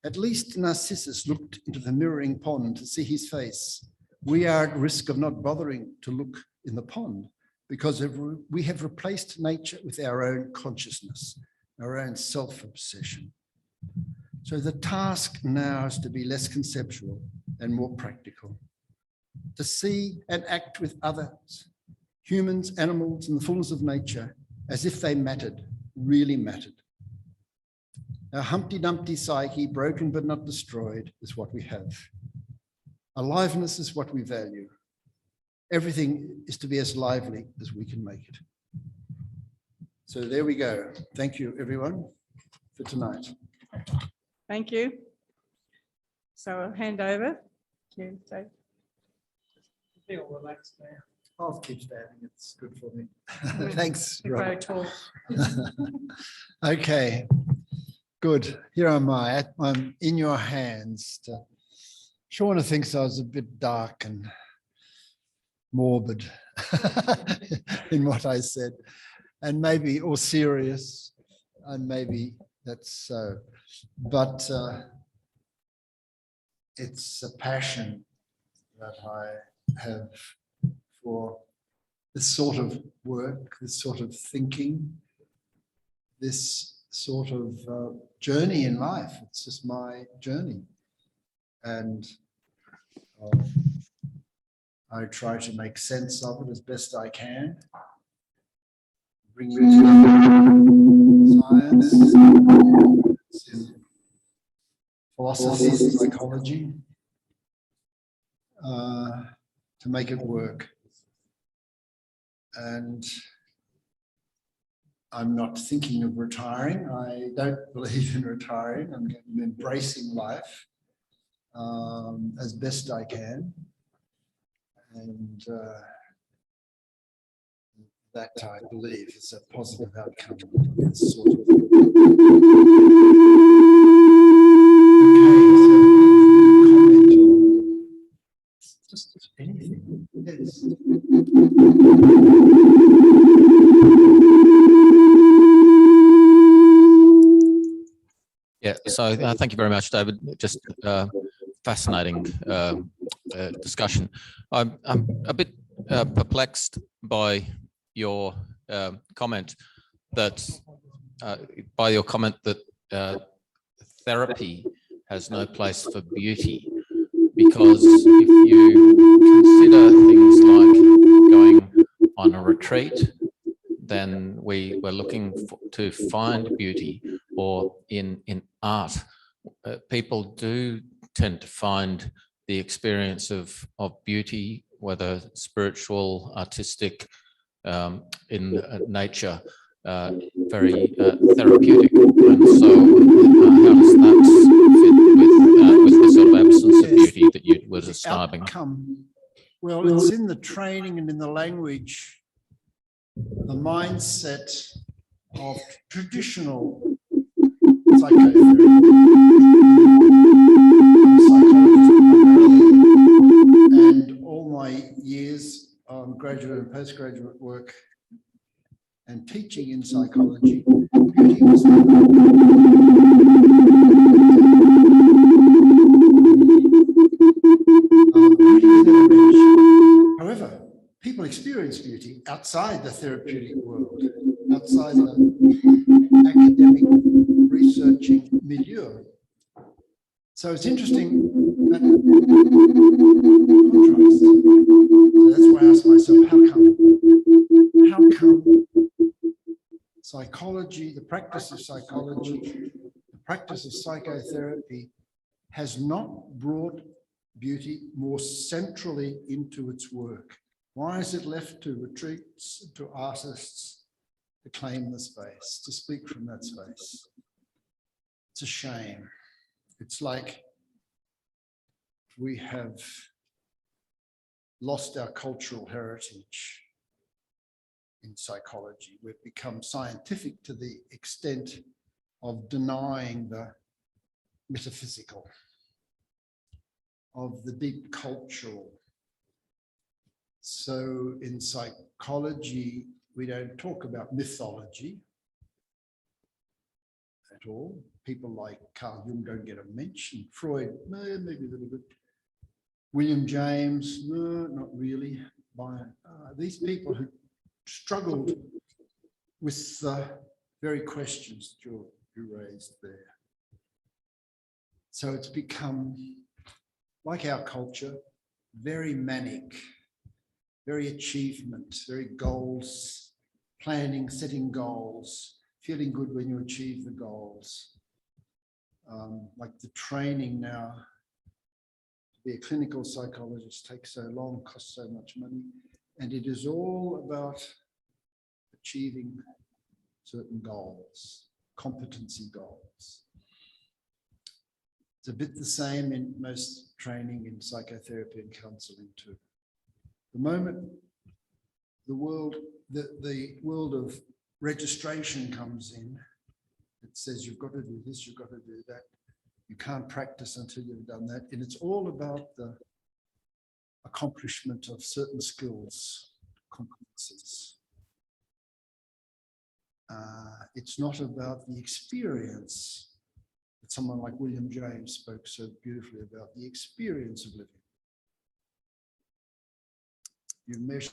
At least Narcissus looked into the mirroring pond to see his face. We are at risk of not bothering to look in the pond because we have replaced nature with our own consciousness, our own self-obsession. So the task now is to be less conceptual and more practical, to see and act with others, humans, animals, and the fullness of nature, as if they mattered, really mattered. Our Humpty Dumpty psyche, broken but not destroyed, is what we have. Aliveness is what we value. Everything is to be as lively as we can make it. So there we go. Thank you, everyone, for tonight. Thank you. So I'll hand over to you, Dave. Feel relaxed now. I'll keep standing. It's good for me. Thanks, You're very Rob. tall. Okay, good. Here am I. I'm in your hands. Shauna thinks I was a bit dark and morbid in what I said, and maybe, or serious, and maybe that's so. But it's a passion that I have for this sort of work, this sort of thinking, this sort of journey in life. It's just my journey. And I try to make sense of it as best I can. Bring it to science, in philosophy, psychology, to make it work. And I'm not thinking of retiring. I don't believe in retiring. I'm embracing life as best I can. And that, I believe, is a positive outcome of this sort of. Okay, so comment on just anything. Yes. Yeah, so thank you very much, David. Just fascinating discussion. I'm a bit perplexed by your comment that therapy has no place for beauty, because if you consider things like going on a retreat, then we were looking to find beauty, or in art, people do tend to find the experience of beauty, whether spiritual, artistic, in nature, very therapeutic. And so how does that fit with the sort of absence of beauty that you were describing? Well, it's in the training and in the language, the mindset of traditional psychotherapy, and all my years on graduate and postgraduate work and teaching in psychology, beauty was however, people experience beauty outside the therapeutic world, outside the academic researching milieu. So it's interesting that contrast. So that's why I asked myself, how come psychology, the practice of psychology, the practice of psychotherapy has not brought beauty more centrally into its work? Why is it left to retreats, to artists to claim the space, to speak from that space? It's a shame. It's like we have lost our cultural heritage in psychology. We've become scientific to the extent of denying the metaphysical, of the deep cultural. So in psychology, we don't talk about mythology at all. People like Carl Jung don't get a mention. Freud, maybe a little bit. William James, no, not really. These people who struggled with the very questions that you raised there. So it's become, like our culture, very manic, very achievement, very goals, planning, setting goals, feeling good when you achieve the goals. Like the training now to be a clinical psychologist takes so long, costs so much money, and it is all about achieving certain goals, competency goals. It's a bit the same in most training in psychotherapy and counseling too. The moment the world of registration comes in, it says you've got to do this, you've got to do that. You can't practice until you've done that. And it's all about the accomplishment of certain skills, competencies. It's not about the experience that someone like William James spoke so beautifully about, the experience of living. You measure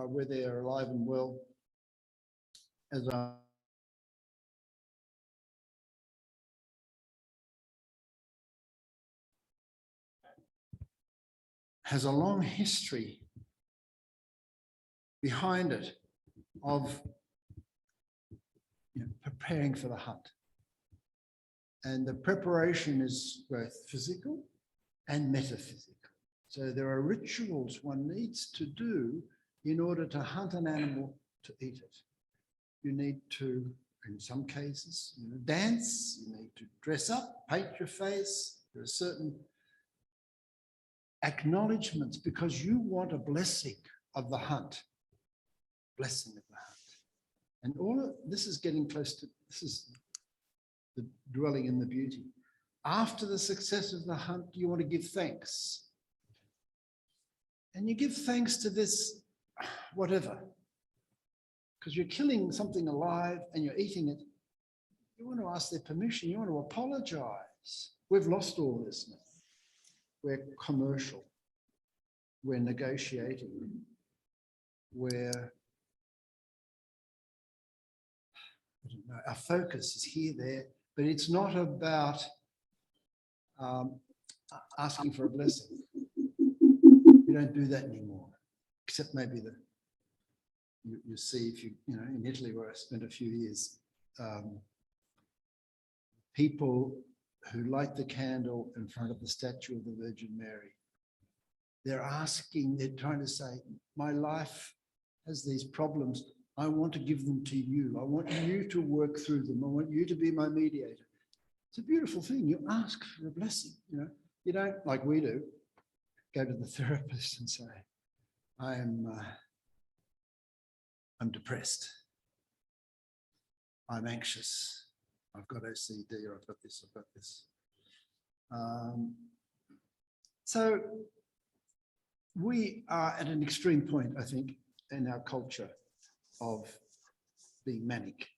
where they are alive and well, as has a long history behind it of preparing for the hunt. And the preparation is both physical and metaphysical. So there are rituals one needs to do in order to hunt an animal to eat it. You need to, in some cases, dance, you need to dress up, paint your face. There are certain acknowledgements because you want a blessing of the hunt. Blessing of the hunt. And all of this is getting close to, this is the dwelling in the beauty. After the success of the hunt, you want to give thanks. And you give thanks to this, whatever. Because you're killing something alive and you're eating it. You want to ask their permission. You want to apologize. We've lost all this now. We're commercial. We're negotiating. We're, I don't know, our focus is here, there, but it's not about asking for a blessing. We don't do that anymore, except maybe you see if in Italy where I spent a few years, people who light the candle in front of the statue of the Virgin Mary. They're trying to say, my life has these problems. I want to give them to you. I want you to work through them. I want you to be my mediator. It's a beautiful thing. You ask for a blessing. You don't, like we do, go to the therapist and say, I'm depressed. I'm anxious. I've got OCD, or I've got this, I've got this. So we are at an extreme point, I think, in our culture of being manic,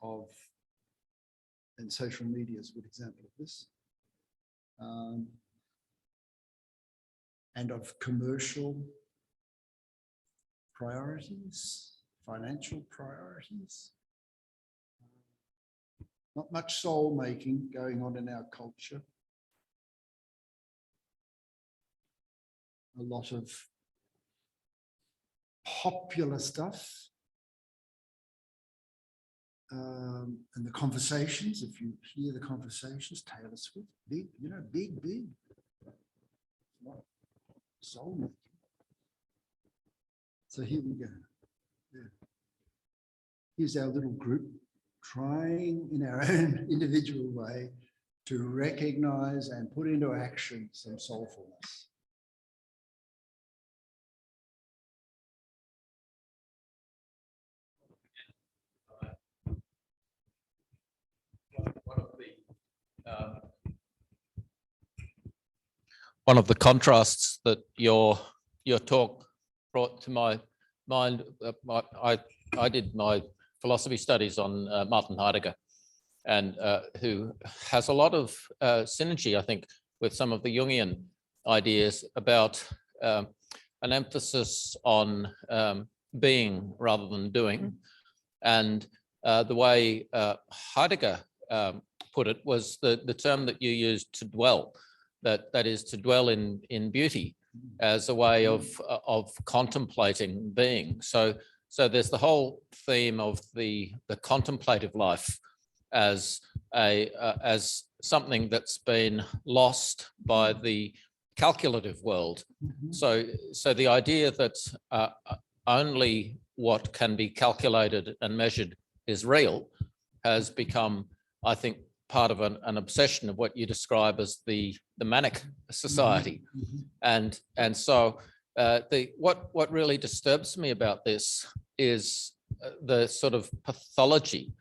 and social media is a good example of this, and of commercial priorities, financial priorities. Not much soul making going on in our culture. A lot of popular stuff. And the conversations, if you hear the conversations, Taylor Swift, big, big. Not soul making. So here we go. Yeah. Here's our little group trying in our own individual way to recognize and put into action some soulfulness. One of the contrasts that your talk brought to my mind, I did my philosophy studies on Martin Heidegger, and who has a lot of synergy, I think, with some of the Jungian ideas about an emphasis on being rather than doing. And the way Heidegger put it was the term that you used, to dwell, that is to dwell in beauty as a way of contemplating being. So there's the whole theme of the contemplative life as something that's been lost by the calculative world. So the idea that only what can be calculated and measured is real has become, I think, part of an obsession of what you describe as the manic society. And so what really disturbs me about this is the sort of pathology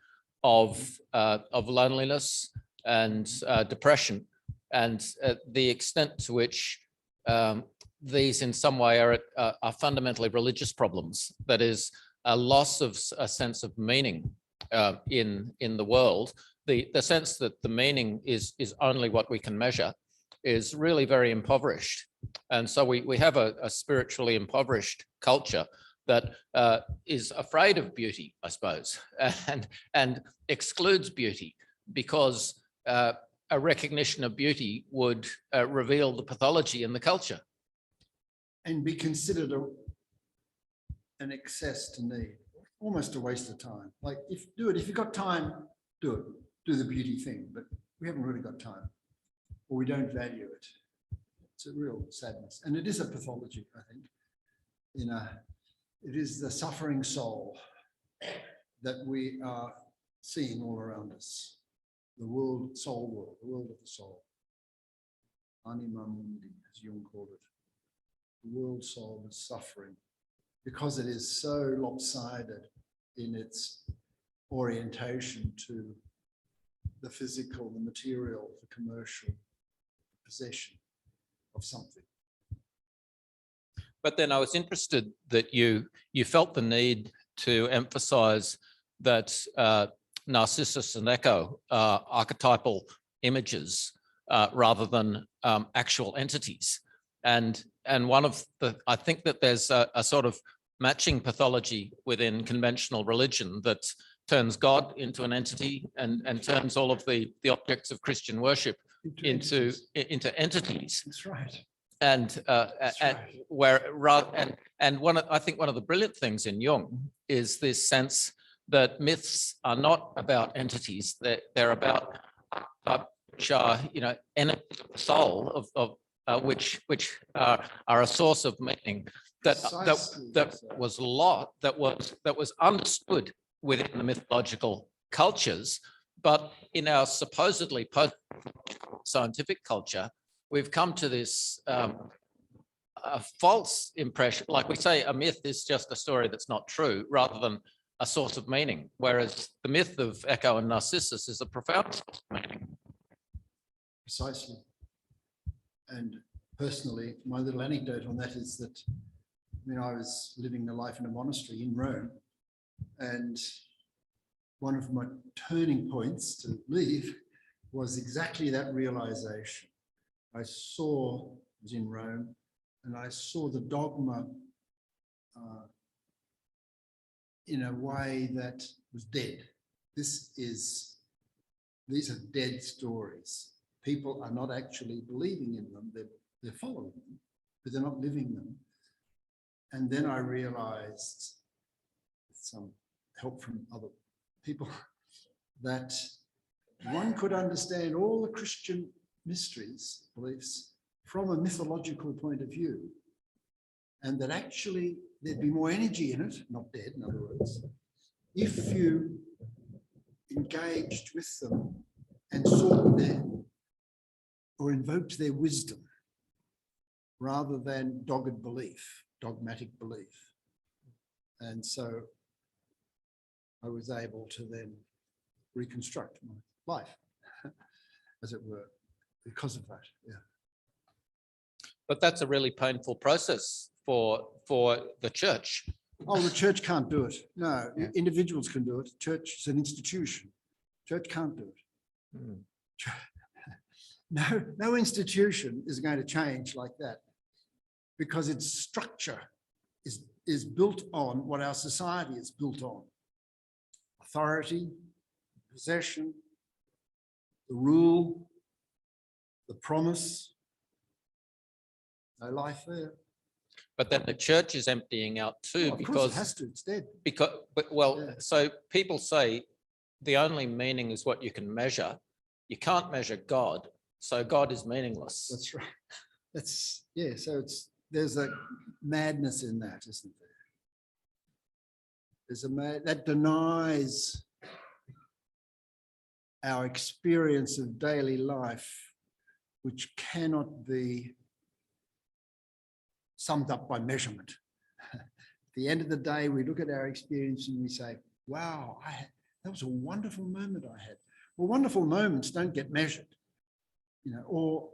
of loneliness and depression, and the extent to which these in some way are fundamentally religious problems. That is, a loss of a sense of meaning in the world, the sense that the meaning is only what we can measure, is really very impoverished. And so we have a spiritually impoverished culture that is afraid of beauty, I suppose, and excludes beauty because a recognition of beauty would reveal the pathology in the culture. And be considered an excess to need, almost a waste of time. Like if you've got time, do it, do the beauty thing, but we haven't really got time or we don't value it. It's a real sadness. And it is a pathology, I think. It is the suffering soul that we are seeing all around us. The world, soul world, the world of the soul. Anima mundi, as Jung called it. The world soul is suffering because it is so lopsided in its orientation to the physical, the material, the commercial possession of something. But then I was interested that you felt the need to emphasize that Narcissus and Echo are archetypal images rather than actual entities. And one of the, I think that there's a sort of matching pathology within conventional religion that turns God into an entity and turns all of the objects of Christian worship into entities. That's right. And I think one of the brilliant things in Jung is this sense that myths are not about entities; they're about which are, energies of the soul of which are a source of meaning that was understood within the mythological cultures, but in our supposedly post-scientific culture, we've come to this a false impression. Like we say, a myth is just a story that's not true, rather than a source of meaning. Whereas the myth of Echo and Narcissus is a profound source of meaning. Precisely. And personally, my little anecdote on that is that I was living a life in a monastery in Rome, and one of my turning points to leave was exactly that realization. I was in Rome, and I saw the dogma in a way that was dead. These are dead stories. People are not actually believing in them. They're following them, but they're not living them. And then I realized, with some help from other people, that one could understand all the Christian mysteries, beliefs, from a mythological point of view, and that actually there'd be more energy in it, not dead, in other words, if you engaged with them and sought or invoked their wisdom rather than dogmatic belief. And so I was able to then reconstruct my life, as it were, because of that. Yeah. But that's a really painful process for the church. Oh, the church can't do it. No, individuals can do it. Church is an institution. Church can't do it. No institution is going to change like that, because its structure is built on what our society is built on. Authority, possession, the rule, the promise. No life there. But then the church is emptying out too, Well, of because course it has to. It's dead. So people say the only meaning is what you can measure. You can't measure God, so God is meaningless. That's right. So there's a madness in that, isn't there? There's that denies our experience of daily life, which cannot be summed up by measurement. At the end of the day, we look at our experience and we say, wow, that was a wonderful moment I had. Well, wonderful moments don't get measured, or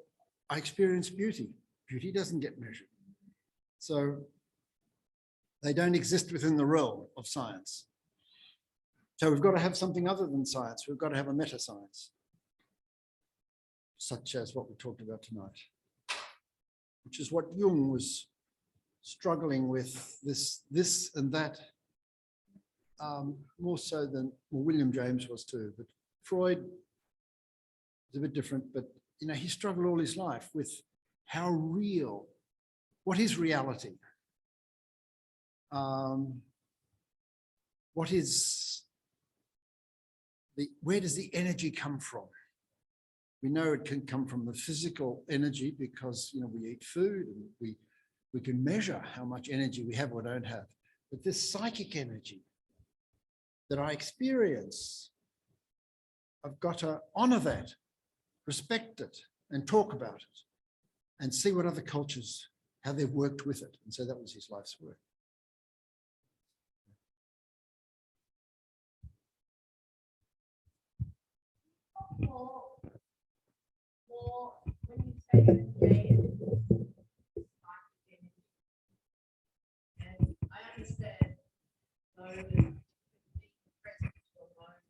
I experienced beauty. Beauty doesn't get measured. So they don't exist within the realm of science. So we've got to have something other than science. We've got to have a meta-science. such as what we talked about tonight, which is what Jung was struggling with, this and that, more so than William James was too. But Freud is a bit different, but he struggled all his life with how real, what is reality? What is where does the energy come from? We know it can come from the physical energy because we eat food and we can measure how much energy we have or don't have. But this psychic energy that I experience, I've got to honor that, respect it, and talk about it, and see what other cultures, how they've worked with it. And so that was his life's work. Or when you say creative, and I understand though that being present to a moment.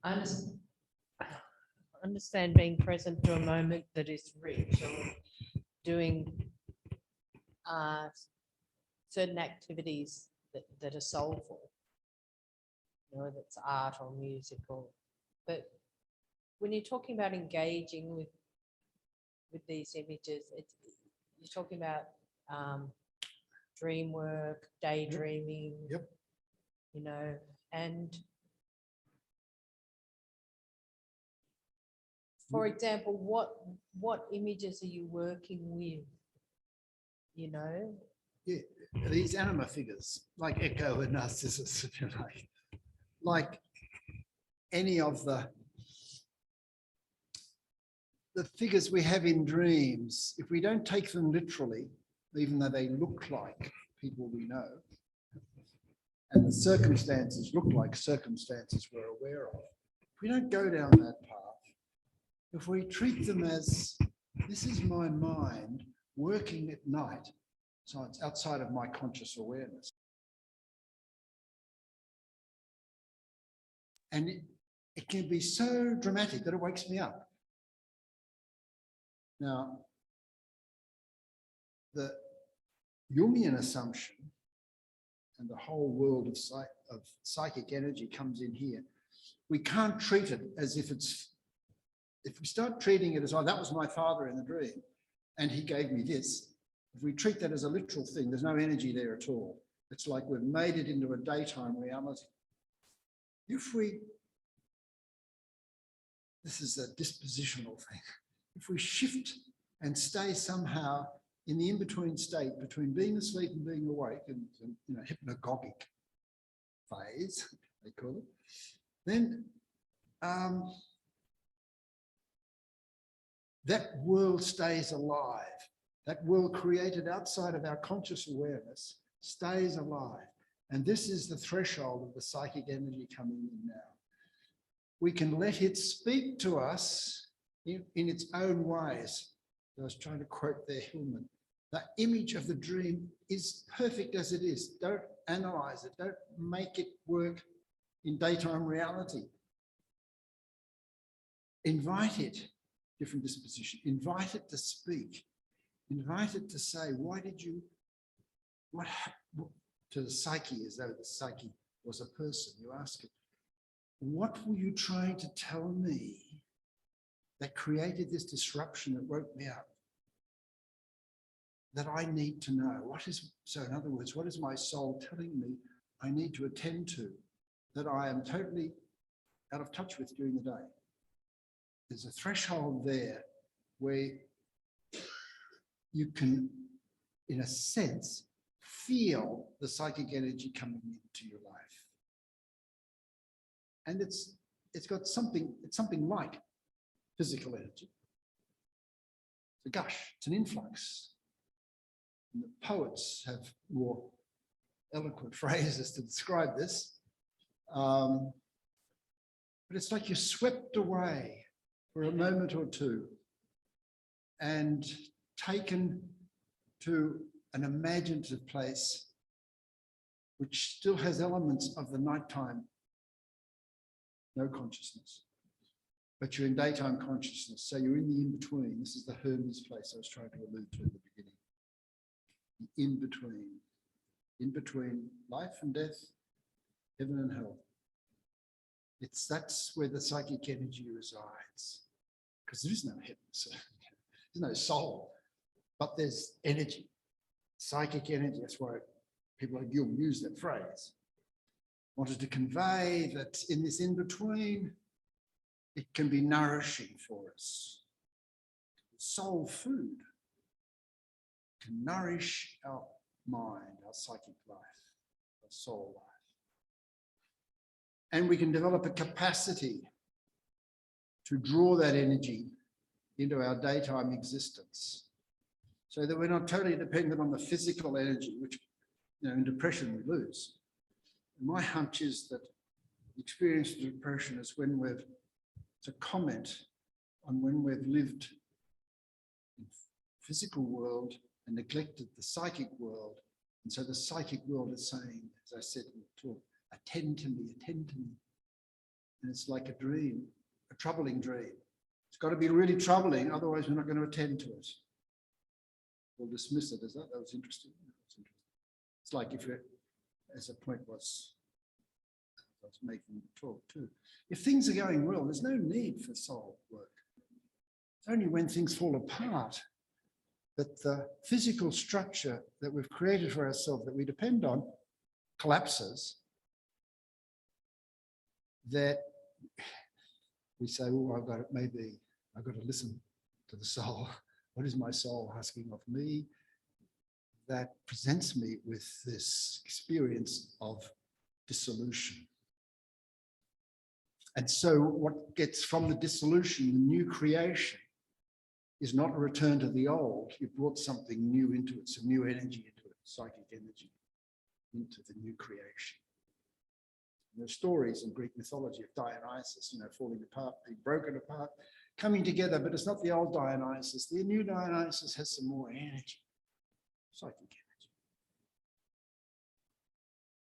I understand being present to a moment that is rich, or doing certain activities that are soulful, whether it's art or musical. But when you're talking about engaging with these images, you're talking about dream work, daydreaming. Yep. And for example, what images are you working with? Yeah, these anima figures, like Echo and Narcissus, if you like any of the figures we have in dreams, if we don't take them literally, even though they look like people we know, and the circumstances look like circumstances we're aware of, if we don't go down that path, if we treat them as, this is my mind working at night, so it's outside of my conscious awareness. And it can be so dramatic that it wakes me up. Now, the Jungian assumption and the whole world of psychic energy comes in here. We can't treat it as if we start treating it as, oh, that was my father in the dream and he gave me this. If we treat that as a literal thing, there's no energy there at all. It's like we've made it into a daytime reality. This is a dispositional thing. If we shift and stay somehow in the in-between state between being asleep and being awake, and hypnagogic phase, they call it, then that world stays alive. That world created outside of our conscious awareness stays alive. And this is the threshold of the psychic energy coming in now. We can let it speak to us in its own ways. I was trying to quote there Hillman. The image of the dream is perfect as it is. Don't analyze it. Don't make it work in daytime reality. Invite it, different disposition. Invite it to speak. Invite it to say, why did you, what happened to the psyche, as though the psyche was a person? You ask it, what were you trying to tell me that created this disruption that woke me up? That I need to know. So in other words, what is my soul telling me I need to attend to that I am totally out of touch with during the day? There's a threshold there where you can, in a sense, feel the psychic energy coming into your life. And it's got something, it's something like physical energy. It's a gush, it's an influx. And the poets have more eloquent phrases to describe this. But it's like you're swept away for a moment or two and taken to an imaginative place which still has elements of the nighttime no consciousness. But you're in daytime consciousness, so you're in the in-between. This is the Hermes place I was trying to allude to in the beginning. The in between life and death, heaven and hell. That's where the psychic energy resides, because there is no heaven, so there's no soul, but there's energy, psychic energy. That's why people like Jung use that phrase. Wanted to convey that in this in-between, it can be nourishing for us. Soul food can nourish our mind, our psychic life, our soul life. And we can develop a capacity to draw that energy into our daytime existence so that we're not totally dependent on the physical energy, which, in depression we lose. And my hunch is that the experience of depression is when it's a comment on when we've lived in the physical world and neglected the psychic world. And so the psychic world is saying, as I said in the talk, attend to me, attend to me. And it's like a dream, a troubling dream. It's got to be really troubling, otherwise we're not going to attend to it. We'll dismiss it as that. That was interesting. It's like if you're, as the point was, I was making the talk too. If things are going well, there's no need for soul work. It's only when things fall apart that the physical structure that we've created for ourselves that we depend on collapses, that we say, oh, I've got it, maybe I've got to listen to the soul. What is my soul asking of me? That presents me with this experience of dissolution. And so what gets from the dissolution, the new creation, is not a return to the old. You brought something new into it, some new energy into it, psychic energy into the new creation. And there are stories in Greek mythology of Dionysus, falling apart, being broken apart, coming together, but it's not the old Dionysus. The new Dionysus has some more energy, psychic energy.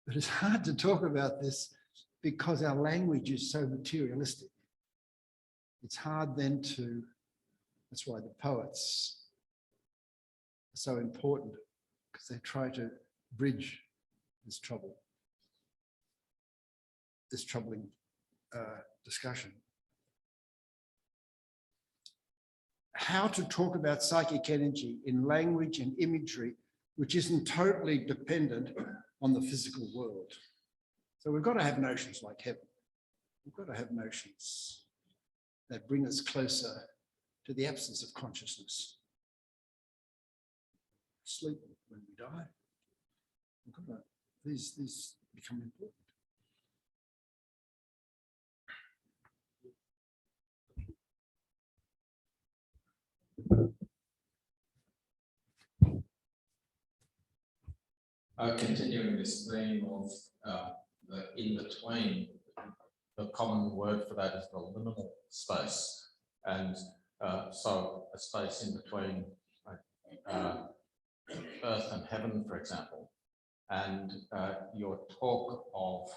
But it's hard to talk about this because our language is so materialistic. It's hard then to, that's why the poets are so important, because they try to bridge this trouble, this troubling discussion. How to talk about psychic energy in language and imagery, which isn't totally dependent on the physical world. So we've got to have notions like heaven. We've got to have notions that bring us closer to the absence of consciousness. Sleep when we die. We've got to, these become important. Continuing this theme of the in-between, the common word for that is the liminal space. And so a space in between earth and heaven, for example. And your talk of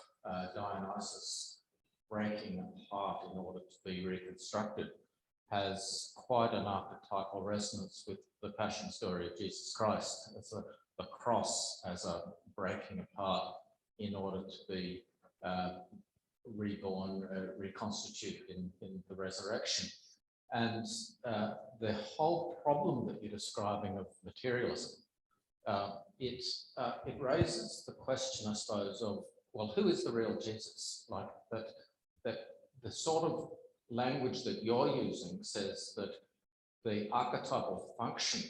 Dionysus breaking apart in order to be reconstructed has quite an archetypal resonance with the passion story of Jesus Christ. It's the cross as a breaking apart in order to be reborn, reconstituted in the resurrection. And the whole problem that you're describing of materialism, it raises the question, I suppose, of, well, who is the real Jesus? Like that the sort of language that you're using says that the archetypal function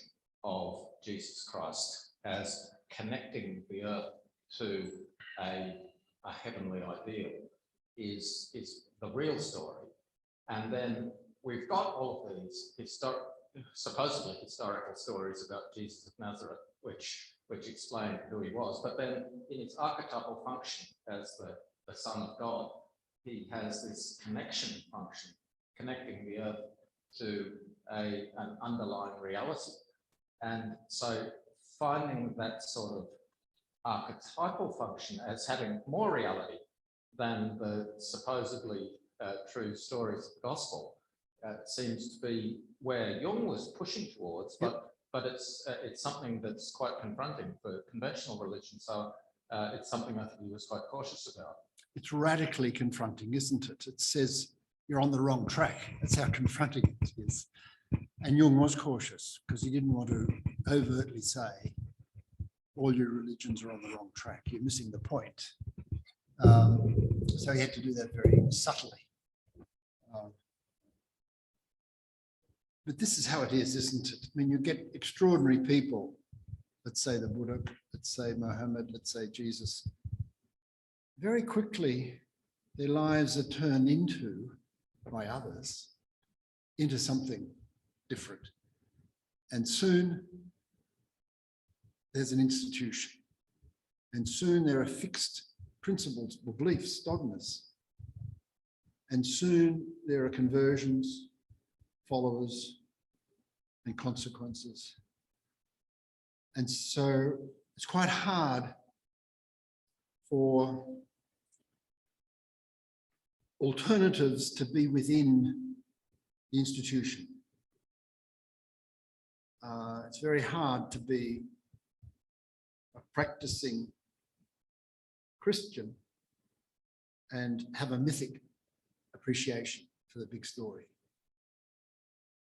of Jesus Christ as connecting the earth to a heavenly ideal is the real story. And then we've got all of these supposedly historical stories about Jesus of Nazareth, which explain who he was. But then in its archetypal function as the Son of God, he has this connection function, connecting the earth to an underlying reality. And so finding that sort of archetypal function as having more reality than the supposedly true stories of the gospel. Seems to be where Jung was pushing towards, but it's something that's quite confronting for conventional religion. So it's something I think he was quite cautious about. It's radically confronting, isn't it? It says you're on the wrong track. That's how confronting it is. And Jung was cautious because he didn't want to overtly say all your religions are on the wrong track. You're missing the point. So he had to do that very subtly. But this is how it is, isn't it? I mean, you get extraordinary people, let's say the Buddha, let's say Muhammad, let's say Jesus. Very quickly, their lives are turned into, by others, into something different. And soon, there's an institution. And soon there are fixed principles or beliefs, dogmas. And soon there are conversions, followers, and consequences. And so it's quite hard for alternatives to be within the institution. It's very hard to be a practicing Christian and have a mythic appreciation for the big story.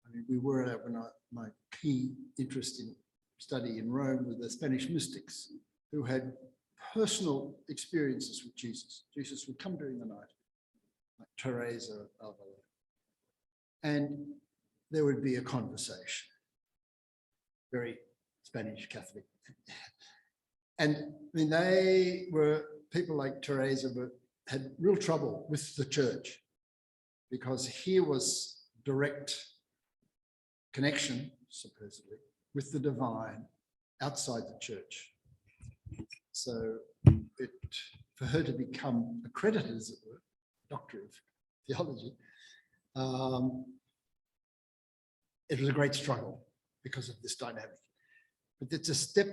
I mean, we were when my key interest in study in Rome with the Spanish mystics who had personal experiences with Jesus. Jesus would come during the night, like Teresa of Avila, and there would be a conversation, very Spanish Catholic. And I mean, they were, people like Teresa had real trouble with the church because here was direct connection, supposedly, with the divine outside the church. So for her to become accredited, as it were, doctor of theology, it was a great struggle because of this dynamic. But it's a step,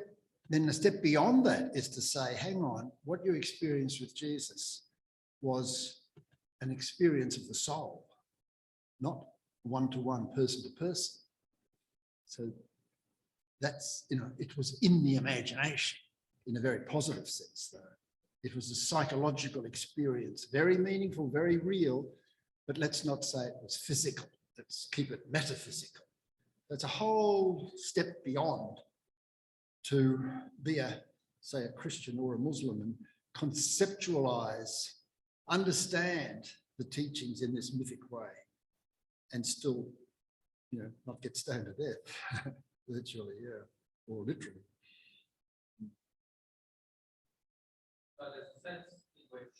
then the step beyond that is to say, hang on, what you experienced with Jesus was an experience of the soul, not one-to-one, person-to-person. So that's, it was in the imagination in a very positive sense, though. It was a psychological experience, very meaningful, very real, but let's not say it was physical. Let's keep it metaphysical. That's a whole step beyond to be say a Christian or a Muslim and conceptualize, understand the teachings in this mythic way and still, not get stoned to death, virtually, or literally. So there's a sense in which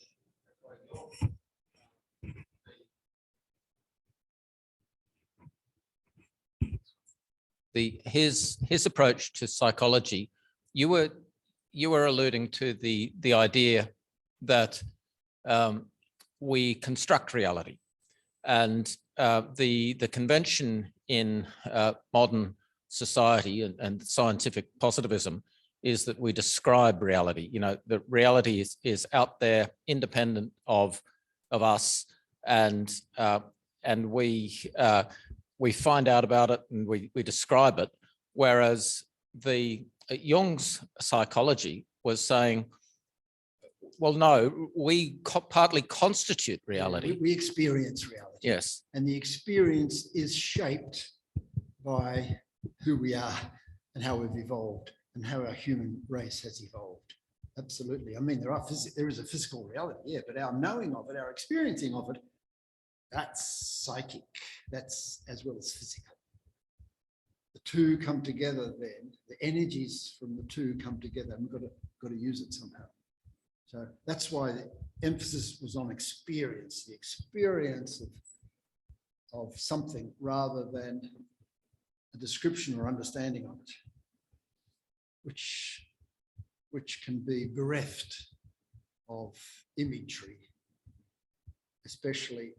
his approach to psychology, you were alluding to the idea that we construct reality, and the convention in modern society and scientific positivism is that we describe reality. That reality is out there, independent of us, and we find out about it and we describe it. Whereas the Jung's psychology was saying, well, no, we partly constitute reality. We experience reality. Yes. And the experience is shaped by who we are and how we've evolved and how our human race has evolved. Absolutely. I mean, there is a physical reality, yeah, but our knowing of it, our experiencing of it, that's psychic. That's as well as physical. The two come together then. The energies from the two come together, and we've got to use it somehow. So that's why the emphasis was on experience, the experience of something rather than a description or understanding of it, which can be bereft of imagery, especially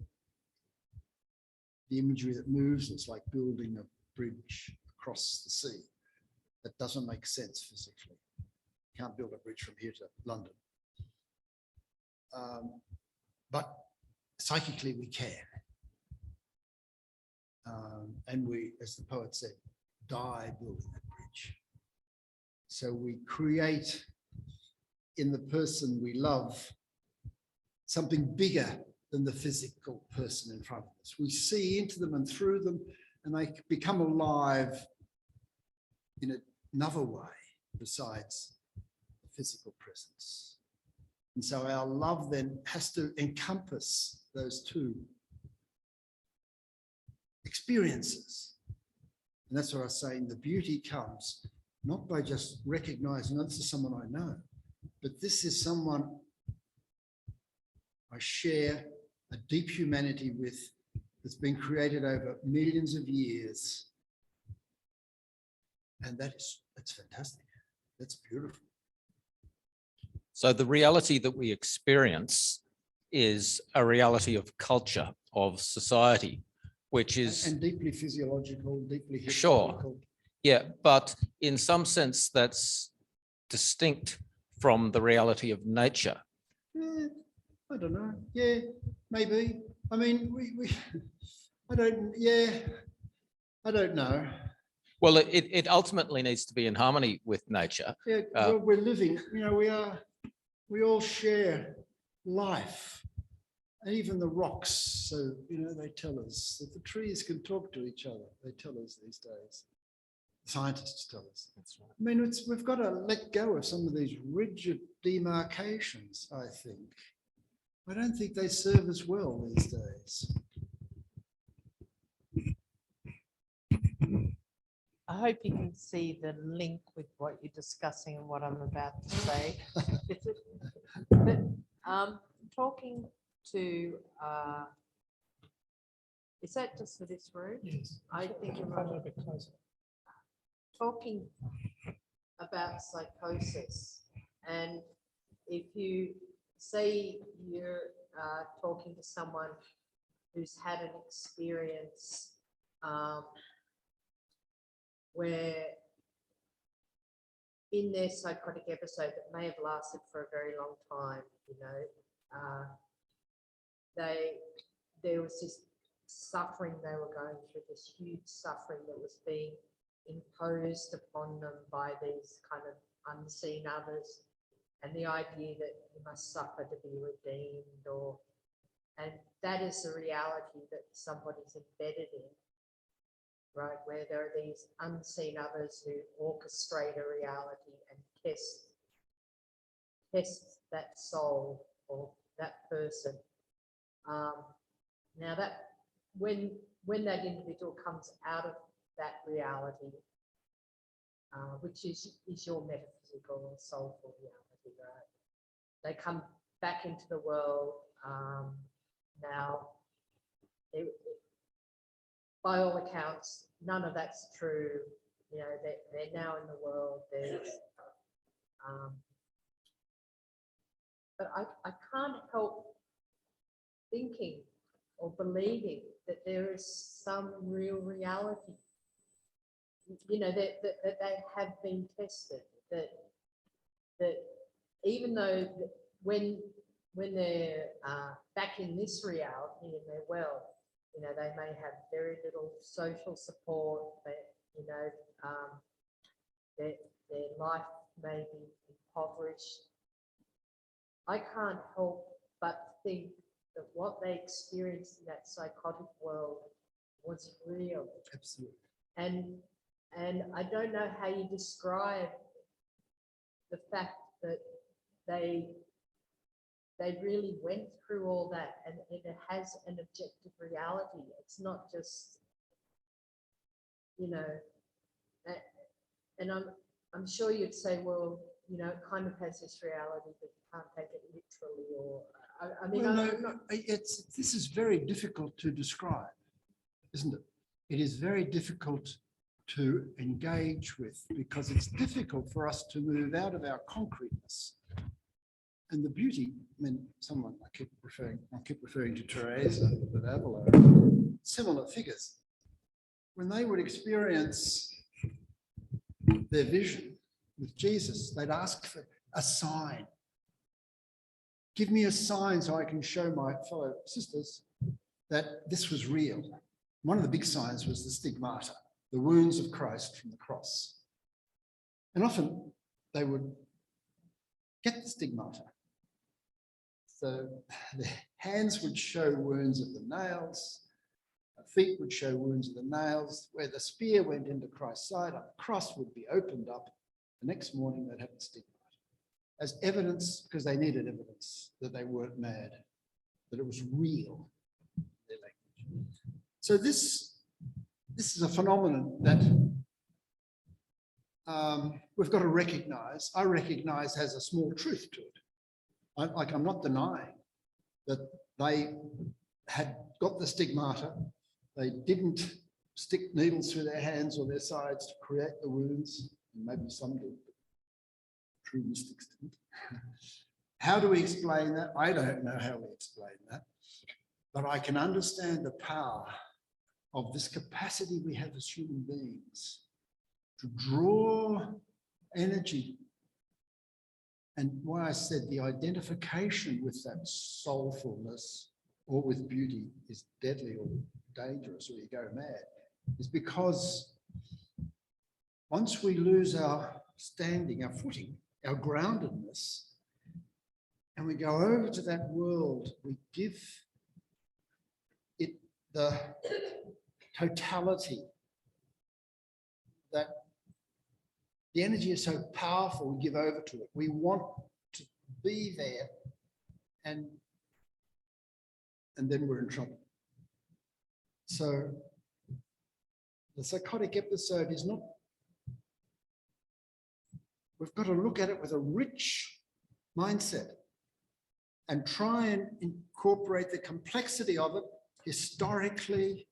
the imagery that moves us, like building a bridge across the sea. That doesn't make sense physically. You can't build a bridge from here to London. But psychically we can. And we, as the poet said, die building that bridge. So we create in the person we love something bigger than the physical person in front of us. We see into them and through them, and they become alive in another way besides the physical presence. And so our love then has to encompass those two experiences. And that's what I was saying, the beauty comes not by just recognizing, oh, this is someone I know, but this is someone I share a deep humanity with, that's been created over millions of years. And that's fantastic. That's beautiful. So the reality that we experience is a reality of culture, of society, which is And deeply physiological, deeply Sure. historical. yeah, but in some sense that's distinct from the reality of nature. Yeah, I don't know. Yeah, maybe. I mean, I don't know. Well, it ultimately needs to be in harmony with nature. Yeah, well, we're living, we all share life, and even the rocks. So, they tell us that the trees can talk to each other. They tell us these days. Scientists tell us. That's right. I mean, we've got to let go of some of these rigid demarcations, I think. I don't think they serve us well these days. I hope you can see the link with what you're discussing and what I'm about to say. But talking to, is that just for this room? Yes. I think it Come a might little bit closer. talking about psychosis, and if you say you're talking to someone who's had an experience where in their psychotic episode that may have lasted for a very long time, there was this suffering they were going through, this huge suffering that was being imposed upon them by these kind of unseen others, and the idea that you must suffer to be redeemed, and that is the reality that somebody's embedded in, right, where there are these unseen others who orchestrate a reality and test that soul or that person. Now that when that individual comes out of that reality, which is your metaphysical or soulful reality, right? They come back into the world. Now, by all accounts, none of that's true. They're now in the world. But I can't help thinking or believing that there is some real reality, that they have been tested, that even though when they're back in this reality and they're well, they may have very little social support, their life may be impoverished. I can't help but think that what they experienced in that psychotic world was real. Absolutely. And I don't know how you describe the fact that they really went through all that, and it has an objective reality. It's not just, and I'm sure you'd say, well, it kind of has this reality, but you can't take it literally, or this is very difficult to describe, isn't it? It is very difficult to engage with, because it's difficult for us to move out of our concreteness. And the beauty, I keep referring to Teresa at Avila, similar figures. When they would experience their vision with Jesus, they'd ask for a sign. give me a sign so I can show my fellow sisters that this was real. One of the big signs was the stigmata, the wounds of Christ from the cross. And often they would get the stigmata. So their hands would show wounds of the nails, their feet would show wounds of the nails. Where the spear went into Christ's side, a cross would be opened up. The next morning they'd have the stigmata as evidence, because they needed evidence that they weren't mad, that it was real, their language. So this is a phenomenon that we've got to recognize. I recognize has a small truth to it. I'm not denying that they had got the stigmata. They didn't stick needles through their hands or their sides to create the wounds. Maybe some did, but true mystics didn't. How do we explain that? I don't know how we explain that, but I can understand the power of this capacity we have as human beings to draw energy. And why I said the identification with that soulfulness or with beauty is deadly or dangerous or you go mad, is because once we lose our standing, our footing, our groundedness, and we go over to that world, we give it the totality, that the energy is so powerful, we give over to it. We want to be there, and then we're in trouble. So the psychotic episode is not, we've got to look at it with a rich mindset and try and incorporate the complexity of it historically.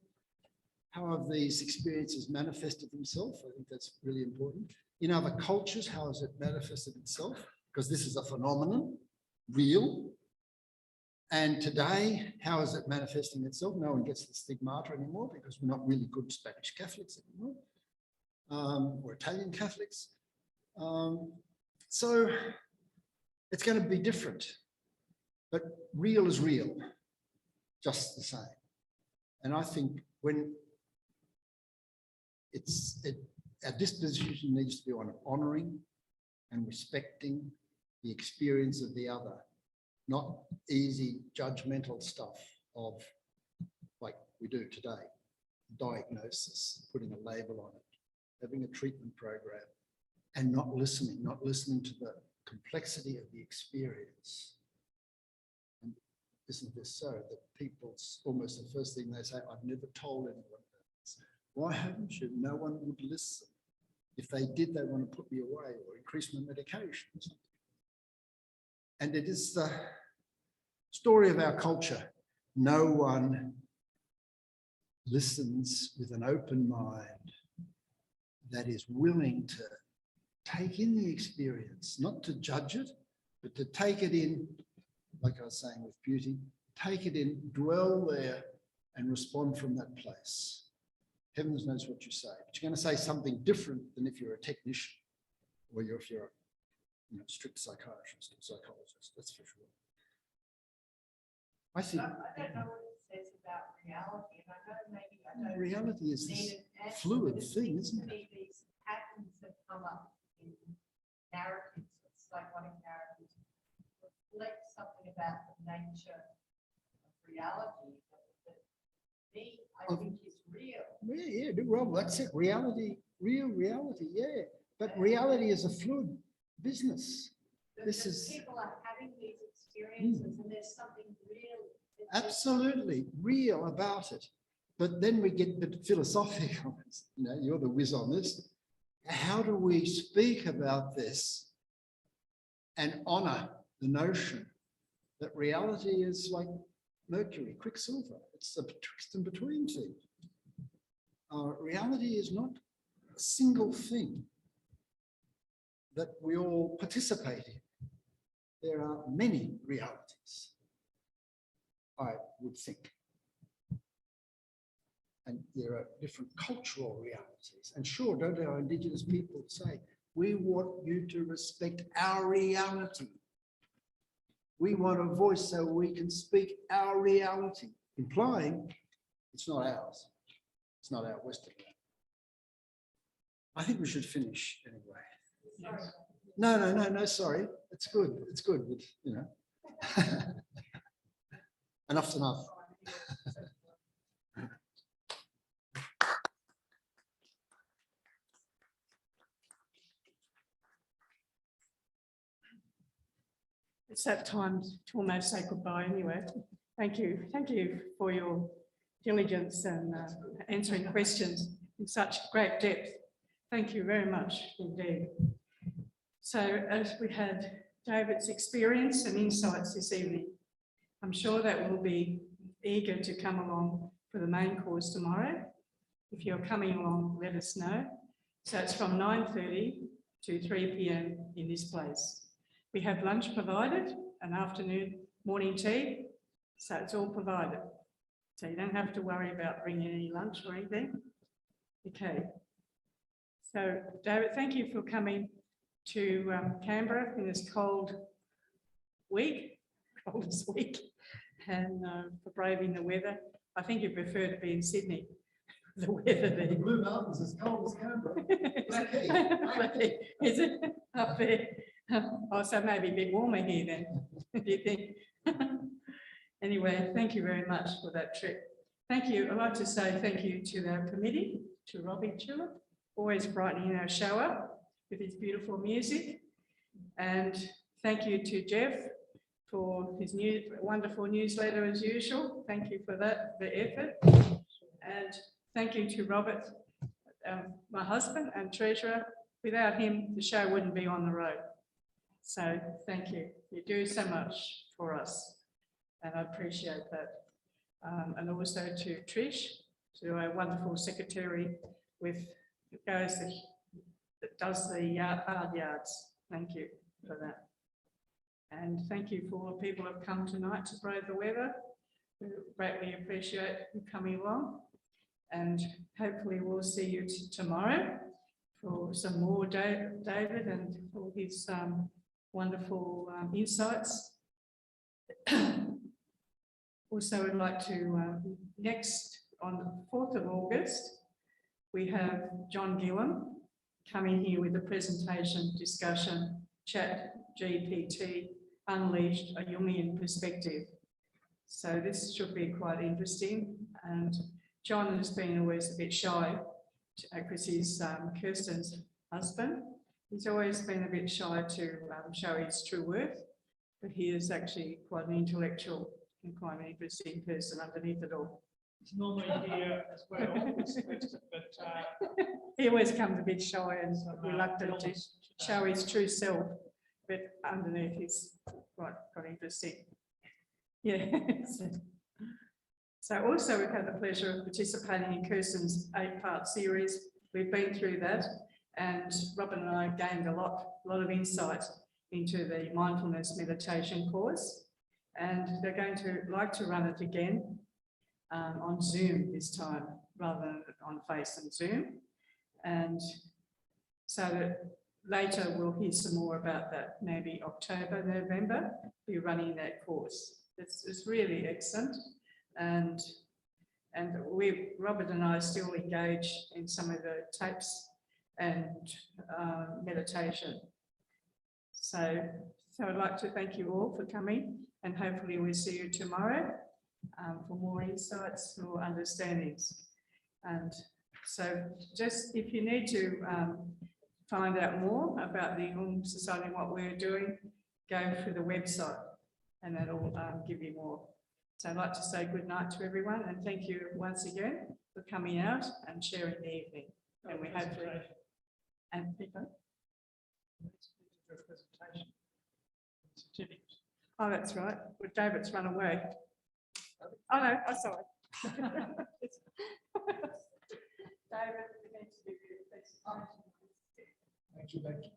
How have these experiences manifested themselves? I think that's really important. In other cultures, how has it manifested itself? Because this is a phenomenon, real. And today, how is it manifesting itself? No one gets the stigmata anymore because we're not really good Spanish Catholics anymore, or Italian Catholics. So it's going to be different, but real is real, just the same. And I think when our disposition needs to be on honoring and respecting the experience of the other, not easy judgmental stuff of, like we do today, diagnosis, putting a label on it, having a treatment program, and not listening to the complexity of the experience. And isn't this so that people's almost the first thing they say, I've never told anyone this. Why haven't you? No one would listen. If they did, they want to put me away or increase my medication or something. And it is the story of our culture. No one listens with an open mind that is willing to take in the experience, not to judge it, but to take it in, like I was saying with beauty, take it in, dwell there, and respond from that place. Heavens knows what you say, but you're going to say something different than if you're a technician or if you're a strict psychiatrist or psychologist, that's for sure. I think I don't know what it says about reality, and I know maybe I don't. Reality is this fluid thing, isn't it? These patterns that come up in narratives, psychotic narratives, reflect something about the nature of reality that me, I think is real. Yeah, Rob, that's it. Reality, real reality, yeah. But reality is a fluid business. This is people are having these experiences, and there's something real. absolutely real about it. But then we get a bit philosophical. You're the whiz on this. How do we speak about this and honor the notion that reality is like mercury, quicksilver? It's a betwixt and between thing. Reality is not a single thing that we all participate in. There are many realities, I would think. And there are different cultural realities. And sure, don't our Indigenous people say, we want you to respect our reality. We want a voice so we can speak our reality, implying it's not ours. It's not our Western. I think we should finish anyway. Yes. No, sorry. It's good. It's good. But, you know, enough's enough. It's that time to almost say goodbye anyway. Thank you. Thank you for your diligence and answering questions in such great depth. Thank you very much indeed. So as we had David's experience and insights this evening, I'm sure that we'll be eager to come along for the main course tomorrow. If you're coming along, let us know. So it's from 9:30 to 3 p.m. in this place. We have lunch provided, an afternoon morning tea, so it's all provided. So you don't have to worry about bringing any lunch or anything. Okay. So David, thank you for coming to Canberra in this coldest week, and for braving the weather. I think you prefer to be in Sydney, the weather there. The Blue Mountains is cold as Canberra. Is it up there? Oh, so maybe a bit warmer here then, do you think? Anyway, thank you very much for that trip. Thank you. I'd like to say thank you to our committee, to Robbie Tulip, always brightening our show up with his beautiful music. And thank you to Jeff for his wonderful newsletter as usual. Thank you for that, the effort. And thank you to Robert, my husband and treasurer. Without him, the show wouldn't be on the road. So thank you. You do so much for us, and I appreciate that. And also to Trish, to our wonderful secretary that does the hard yards. Thank you for that. And thank you for all the people who have come tonight to brave the weather. We greatly appreciate you coming along. And hopefully we'll see you tomorrow for some more David and all his wonderful insights. Also, I'd like to, next on the 4th of August, we have John Gillam coming here with a presentation, discussion, chat, GPT, Unleashed, a Jungian perspective. So this should be quite interesting. And John has been always a bit shy because he's Kirsten's husband. He's always been a bit shy to show his true worth, but he is actually quite an intellectual and quite an interesting person underneath it all. It's normally here as well, but He always comes a bit shy and reluctant to show his true self, but underneath he's quite interesting. Yeah. So also we've had the pleasure of participating in Kirsten's 8-part series. We've been through that, and Robin and I gained a lot of insight into the mindfulness meditation course, and they're going to like to run it again on Zoom this time rather than on Face and Zoom. And so that later we'll hear some more about that, maybe October, November, be running that course. It's really excellent. And Robert and I still engage in some of the tapes and meditation. So I'd like to thank you all for coming, and hopefully we'll see you tomorrow for more insights, more understandings. And so just if you need to find out more about the Jung Society and what we're doing, go through the website and that'll give you more. So I'd like to say good night to everyone, and thank you once again for coming out and sharing the evening. And we hopefully and people. Oh, that's right. Well, David's run away. Oh no, I saw it. David, we need to give you a presentation. Thank you, thank you.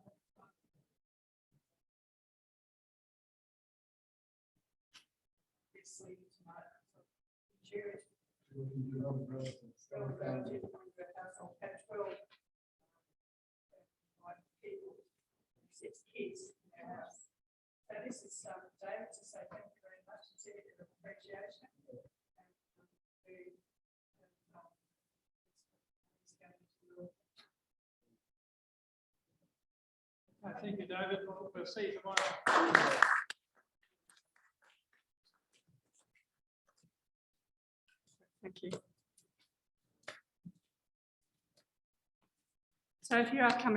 So this is David to say thank you very much, certificate of appreciation. Thank you, David. We'll see you tomorrow. Thank you. So if you are coming